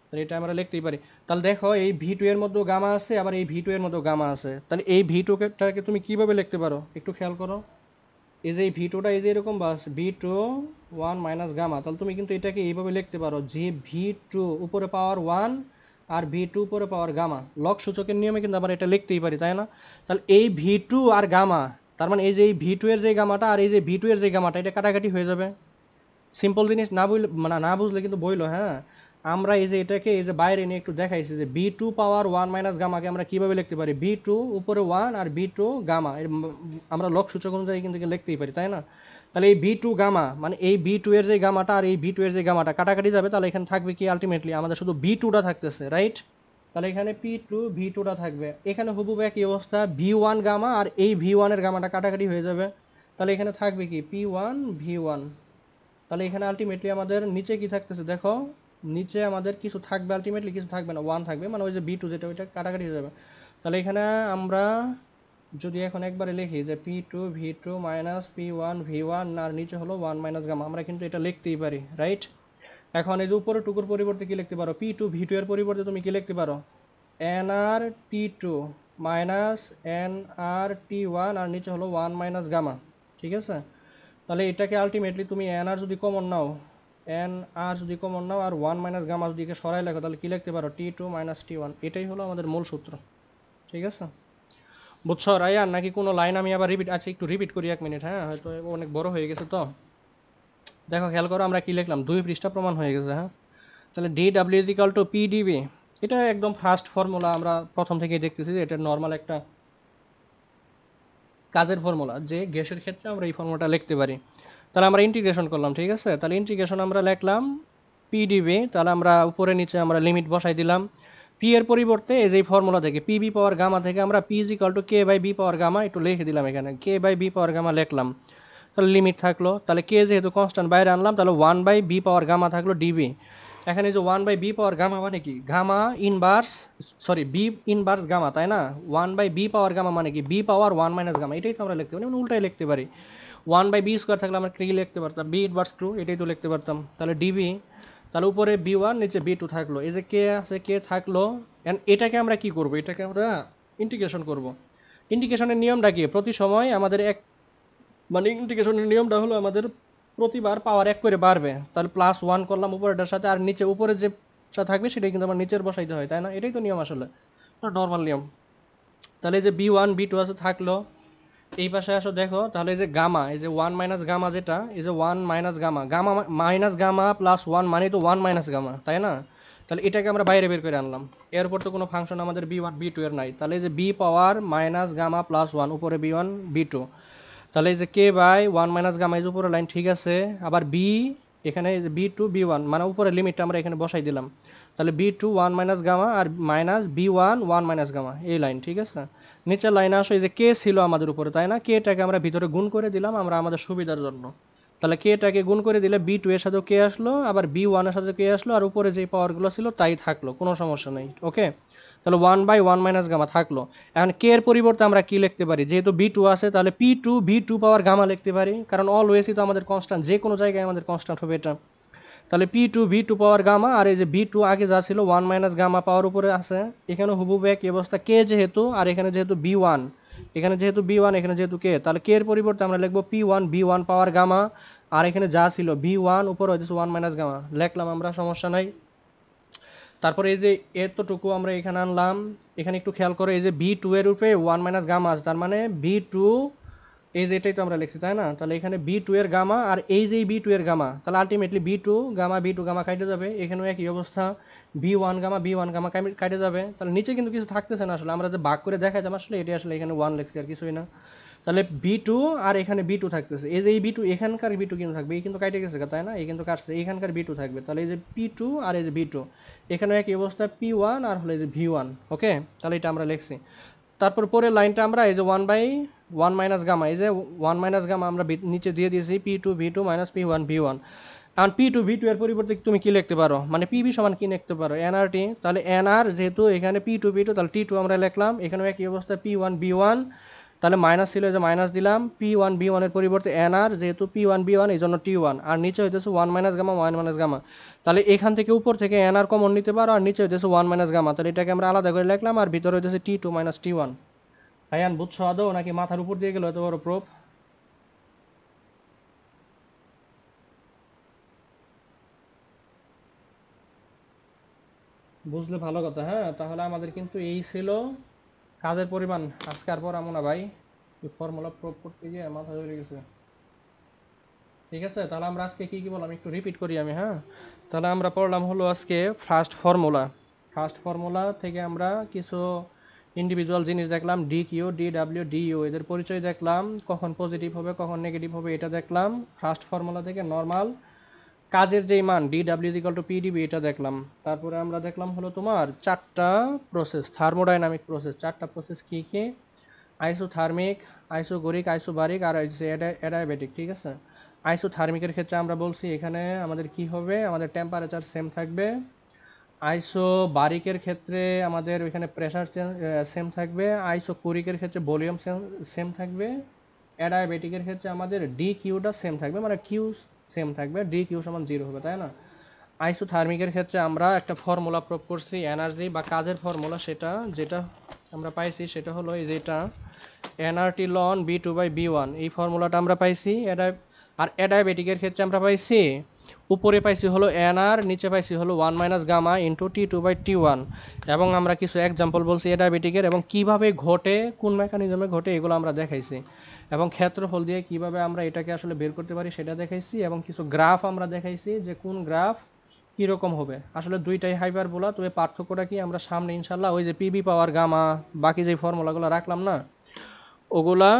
তাহলে এটা আমরা লিখতেই পারি। তাহলে দেখো এই V2 এর মধ্যেও গামা আছে, আবার এই V2 এর মধ্যেও গামা আছে। তাহলে এই V2টাকে তুমি কিভাবে লিখতে পারো একটু খেয়াল করো। এই যে এই V2টা এই যে এরকম, বাস V2 1 মাইনাস গামা, তাহলে তুমি কিন্তু এটাকে এইভাবে লিখতে পারো যে V2 উপরে পাওয়ার 1 আর V2 উপরে পাওয়ার গামা। লগ সূচকের নিয়মে কিন্তু আমরা এটা লিখতেই পারি, তাই না? তাহলে এই V2 আর গামা, তার মানে এই যে এই V2 এর যে গামাটা আর এই যে V2 এর যে গামাটা, এটা কাটাকাটি হয়ে যাবে। সিম্পল জিনিস না বুঝলে, মানে না বুঝলে কিন্তু বইলো, হ্যাঁ? আমরা এই যে এটাকে এই যে বাইরে নিয়ে একটু দেখাইছি যে B2 পাওয়ার 1 মাইনাস গামাকে আমরা কিভাবে লিখতে পারি, B2 উপরে 1 আর B2 গামা, আমরা লক সূচক অনুযায়ী কিন্তু লিখতেই পারি, তাই না? তাহলে এই B2 গামা মানে এই B2 এর যে গামাটা আর এই B2 এর যে গামাটা কাটাকাটি যাবে, তাহলে এখানে থাকবে কি আলটিমেটলি আমাদের শুধু B2টা থাকতেছে, রাইট? তাহলে এখানে P2 V2টা থাকবে, এখানে হুবহু একই অবস্থা, V1 গামা আর এই V1 এর গামাটা কাটাকাটি হয়ে যাবে, তাহলে এখানে থাকবে কি P1 V1। তাহলে এখানে আলটিমেটলি আমাদের নিচে কি থাকতেছে দেখো, নিচে আমাদের কিছু থাকবে, আলটিমেটলি কিছু থাকবে না, 1 থাকবে, মানে ওই যে B2 যেটা ওইটা কাটাকাটি হয়ে যাবে। তাহলে এখানে আমরা যদি এখন একবারে লিখি যে P2 V2 minus P1 V1 আর নিচে হলো 1 মাইনাস গামা, আমরা কিন্তু এটা লিখতেই পারি, রাইট? এখন এই যে উপরে টুকুর পরিবর্তে কি লিখতে পারো, P2 V2 এর পরিবর্তে তুমি কি লিখতে পারো, NRT2 মাইনাস NRT1 আর নিচে হলো 1 মাইনাস গামা। ঠিক আছে, তাহলে এটাকে আলটিমেটলি তুমি NR যদি কমন নাও, NR যদি কমন নাও আর 1 মাইনাস গামা যদি সরাই লেখো, তাহলে কি লিখতে পারো, T2 মাইনাস T1। এটাই হলো আমাদের মূল সূত্র। ঠিক আছে, বুঝছো রায়ান? নাকি কোনো লাইন আমি আবার রিপিট, আচ্ছা একটু রিপিট করি 1 মিনিট, হ্যাঁ? হয়তো অনেক বড় হয়ে গেছে তো। দেখো খেয়াল করো আমরা কি লিখলাম, 2 পৃষ্ঠা প্রমাণ হয়ে গেছে, হ্যাঁ? তাহলে DW is equal two PdV, এটা একদম ফার্স্ট ফর্মুলা, আমরা প্রথম থেকেই দেখতেছি যে এটা নর্মাল একটা কাজের ফর্মুলা, যে গ্যাসের ক্ষেত্রে আমরা এই ফর্মুলাটা লিখতে পারি। তাহলে আমরা ইন্টিগ্রেশন করলাম, ঠিক আছে? তাহলে ইন্টিগ্রেশন আমরা লিখলাম PdV, তাহলে আমরা উপরে নিচে আমরা লিমিট বসাই দিলাম। পি এর পরিবর্তে এই যে ফর্মুলা থেকে PB পাওয়ার গামা থেকে আমরা P is equal to K/B power gamma একটু লিখে দিলাম, এখানে K/B পাওয়ার গামা লিখলাম। তাহলে লিমিট থাকলো, তাহলে K যেহেতু কনস্ট্যান্ট বাইরে আনলাম, তাহলে 1/B পাওয়ার গামা থাকলো DB। এখানে যে 1/B পাওয়ার গামা মানে কি, gamma inverse, sorry B inverse gamma, তাই না? 1/B পাওয়ার গামা মানে কি, B পাওয়ার 1 মাইনাস গামা, এটাই তো আমরা লিখতে পারি, মানে উল্টাই লিখতে পারি। 1/B স্কোয়ার থাকলে আমরা কি লিখতে পারতাম, B ইনভার্স 2, এটাই তো লিখতে পারতাম। তাহলে DB, তাহলে উপরে B1 নিচে B2 থাকলো, এই যে K আছে K থাকলো। এন্ড এটাকে আমরা কি করব, এটাকে আমরা ইন্টিগ্রেশন করব। ইন্টিগ্রেশনের নিয়মটা কি, প্রতি সময় আমাদের এক, মানে ইন্টিগ্রেশনের নিয়মটা হলো আমাদের প্রতিবার পাওয়ার 1 করে বাড়বে, তাহলে +1 করলাম উপরেটার সাথে, আর নিচে উপরে যেটা থাকবে সেটাই কিন্তু আমার নিচের বসাইতে হয়, তাই না? এটাই তো নিয়ম, আসলে নর্মাল নিয়ম। তাহলে এই যে B1 B2 আছে থাকলো, এই পাশে আসো দেখো, তাহলে এই যে গামা, এই যে 1 মাইনাস গামা, যেটা এই যে 1 minus gamma, gamma minus gamma plus 1 মানে তো 1 মাইনাস গামা, তাই না? তাহলে এটাকে আমরা বাইরে বের করে আনলাম, এর উপর তো কোনো ফাংশন আমাদের B1 B2 এর নাই, তাহলে এই যে B power minus gamma plus 1 উপরে B1 B2, তাহলে এই যে K/1 মাইনাস গামা এই যে উপরে লাইন, ঠিক আছে? আবার B, এখানে B2 B1 মানে উপরে লিমিটটা আমরা এখানে বসাই দিলাম, তাহলে B2 1 মাইনাস গামা আর মাইনাস B1 1 মাইনাস গামা, এই লাইন, ঠিক আছে? নিচের লাইনে আসো, এই যে K ছিল আমাদের উপরে, তাই না? Kটাকে আমরা ভিতরে গুণ করে দিলাম আমরা আমাদের সুবিধার জন্য। তাহলে কেটাকে গুণ করে দিলে বি টু এর সাথে কে আসলো, আবার বি ওয়ানের সাথে কে আসলো, আর উপরে যে পাওয়ারগুলো ছিল তাই থাকলো, কোনো সমস্যা নেই। ওকে, তাহলে 1/1 মাইনাস গামা থাকলো। এখন কে এর পরিবর্তে আমরা কি লিখতে পারি, যেহেতু বি টু আছে তাহলে P two V two power gamma লিখতে পারি, কারণ অলওয়েজই তো আমাদের কনস্ট্যান্ট, যে কোনো জায়গায় আমাদের কনস্ট্যান্ট হবে এটা। তাহলে P two V two power gamma, আর এই যে বি টু আগে যা ছিল 1 মাইনাস গামা পাওয়ার উপরে আছে, এখানে হুবহু একই অবস্থা, কে যেহেতু, আর এখানে যেহেতু বি ওয়ান, এখানে যেহেতু বি ওয়ান, এখানে যেহেতু কে, তাহলে কে এর পরিবর্তে আমরা লিখবো P one B one power gamma, আর এখানে যা ছিল বি ওয়ান উপরে হচ্ছে 1 মাইনাস গামা লিখলাম আমরা, সমস্যা নাই। তারপরে এই যে এতটুকু আমরা এখানে আনলাম, এখানে একটু খেয়াল করে, এই যে বি টু এর উপরে 1 মাইনাস গামা আছে, তার মানে বি টু, এই যে এটাই তো আমরা লিখছি তাই না, তাহলে এখানে বি টু এর গামা আর এই যে বি টু এর গামা, তাহলে আলটিমেটলি বি টু গামা কাটে যাবে, এখানেও একই অবস্থা, বি ওয়ান গামা কাটে যাবে, তাহলে নিচে কিন্তু কিছু থাকতেছে না, আসলে আমরা যে ভাগ করে দেখাইতাম আসলে এটা আসলে এখানে 1 লিখছি আর কিছুই না। তাহলে বি টু আর এখানে বি টু থাকতেছে, এই যে এই বি টু, এখানকার বি টু কিন্তু থাকবে, এই কিন্তু কাটে গেছে তাই না, এই কিন্তু কাটছে, এখানকার বি টু থাকবে, তাহলে এই যে পি টু আর এই যে বি টু, এখানেও একই অবস্থা পি ওয়ান আর হলো এই যে ভি ওয়ান। ওকে, তাহলে এটা আমরা লিখছি। তারপর পরের লাইনটা আমরা এই যে 1/1 মাইনাস গামা, এই যে 1 মাইনাস গামা আমরা নিচে দিয়ে দিয়েছি P two V two minus P one V one. আর পি টু ভি টু এর পরিবর্তে তুমি কি লিখতে পারো, মানে পিভি সমান কি লিখতে পারো, এনআরটি, তাহলে এনআর যেহেতু এখানে পি টু তাহলে টি টু আমরা লিখলাম, এখানেও একই অবস্থা পি ওয়ান বি ওয়ান, তাহলে মাইনাস ছিল, এই যে মাইনাস দিলাম, পি ওয়ান বি ওয়ানের পরিবর্তে এনআর, যেহেতু পি ওয়ান বি ওয়ান এই জন্য টি ওয়ান, আর নিচে হইতেছে 1 মাইনাস গামা। তাহলে এখান থেকে উপর থেকে এনআর কমন নিতে পারো, আর নিচে হইতেছে 1 মাইনাস গামা, তাহলে এটাকে আমরা আলাদা করে লিখলাম, আর ভিতরে হইতেছে টি টু মাইনাস টি ওয়ান। ভাইয়ান বুঝছো আদৌ, নাকি মাথার উপর দিয়ে গেল এত বড় প্রোপ? বুঝলে ভালো কথা। হ্যাঁ, তাহলে আমাদের কিন্তু এই ছিল কাজের পরিমাণ, আজকে আর পড়াবো না ভাই, ফর্মুলা প্রুফ করতে গিয়ে মাথা ধরে গেছে। ঠিক আছে, তাহলে আমরা আজকে কি কি বললাম একটু রিপিট করি আমি। হ্যাঁ, তাহলে আমরা পড়লাম হলো আজকে ফার্স্ট ফর্মুলা থেকে আমরা কিছু ইন্ডিভিজুয়াল জিনিস দেখলাম, d Q d W d U, এদের পরিচয় দেখলাম, কখন পজিটিভ হবে কখন নেগেটিভ হবে এটা দেখলাম। ফার্স্ট ফর্মুলা থেকে নর্মাল কাজের যেই মান D W equal two PDB এটা দেখলাম। তারপরে আমরা দেখলাম হলো তোমার চারটা প্রসেস, থার্মোডাইনামিক প্রসেস, চারটা প্রসেস কি কি, আইসোথার্মিক, আইসোগরিক, আইসোবারিক, আর অ্যাডায়াবেটিক। ঠিক আছে, আইসোথার্মিকের ক্ষেত্রে আমরা বলছি এখানে আমাদের কি হবে, আমাদের টেম্পারেচার সেম থাকবে। আইসোবারিকের ক্ষেত্রে আমাদের ওইখানে প্রেসার সেম থাকবে। আইসোকোরিকের ক্ষেত্রে ভলিউম সেম থাকবে। অ্যাডায়াবেটিকের ক্ষেত্রে আমাদের ডি কিউটা সেম থাকবে, মানে কিউ সেম থাকবে, ডি কিউ সমান 0 হবে তাই না। আইসোথার্মিকের ক্ষেত্রে আমরা একটা ফর্মুলা প্রয়োগ করছি, এনার্জি বা কাজের ফর্মুলা, যেটা আমরা পাইছি সেটা হলো এই যেটা NRT ln V two by V one, এই ফর্মুলাটা আমরা পাইছি। আর অ্যাডায়াবেটিকের ক্ষেত্রে আমরা পাইছি, উপরে পাইছি হলো এনআর, নিচে পাইছি হলো 1 minus gamma into T two by T one. এবং আমরা কিছু এক্সাম্পল বলছি অ্যাডায়াবেটিকের, এবং কিভাবে ঘটে, কোন মেকানিজমে ঘটে এগুলো আমরা দেখাইছি, এবং ক্ষেত্রফল দিয়ে কিভাবে আমরা এটাকে আসলে বের করতে পারি সেটা দেখাইছি, এবং কিছু গ্রাফ আমরা দেখাইছি যে কোন গ্রাফ কীরকম হবে। আসলে দুইটাই হাইপারবোলা, তবে পার্থক্যটা কি আমরা সামনে ইনশাল্লাহ ওই যে পিবি পাওয়ার গামা বাকি যে ফর্মুলাগুলো রাখলাম না ওগুলা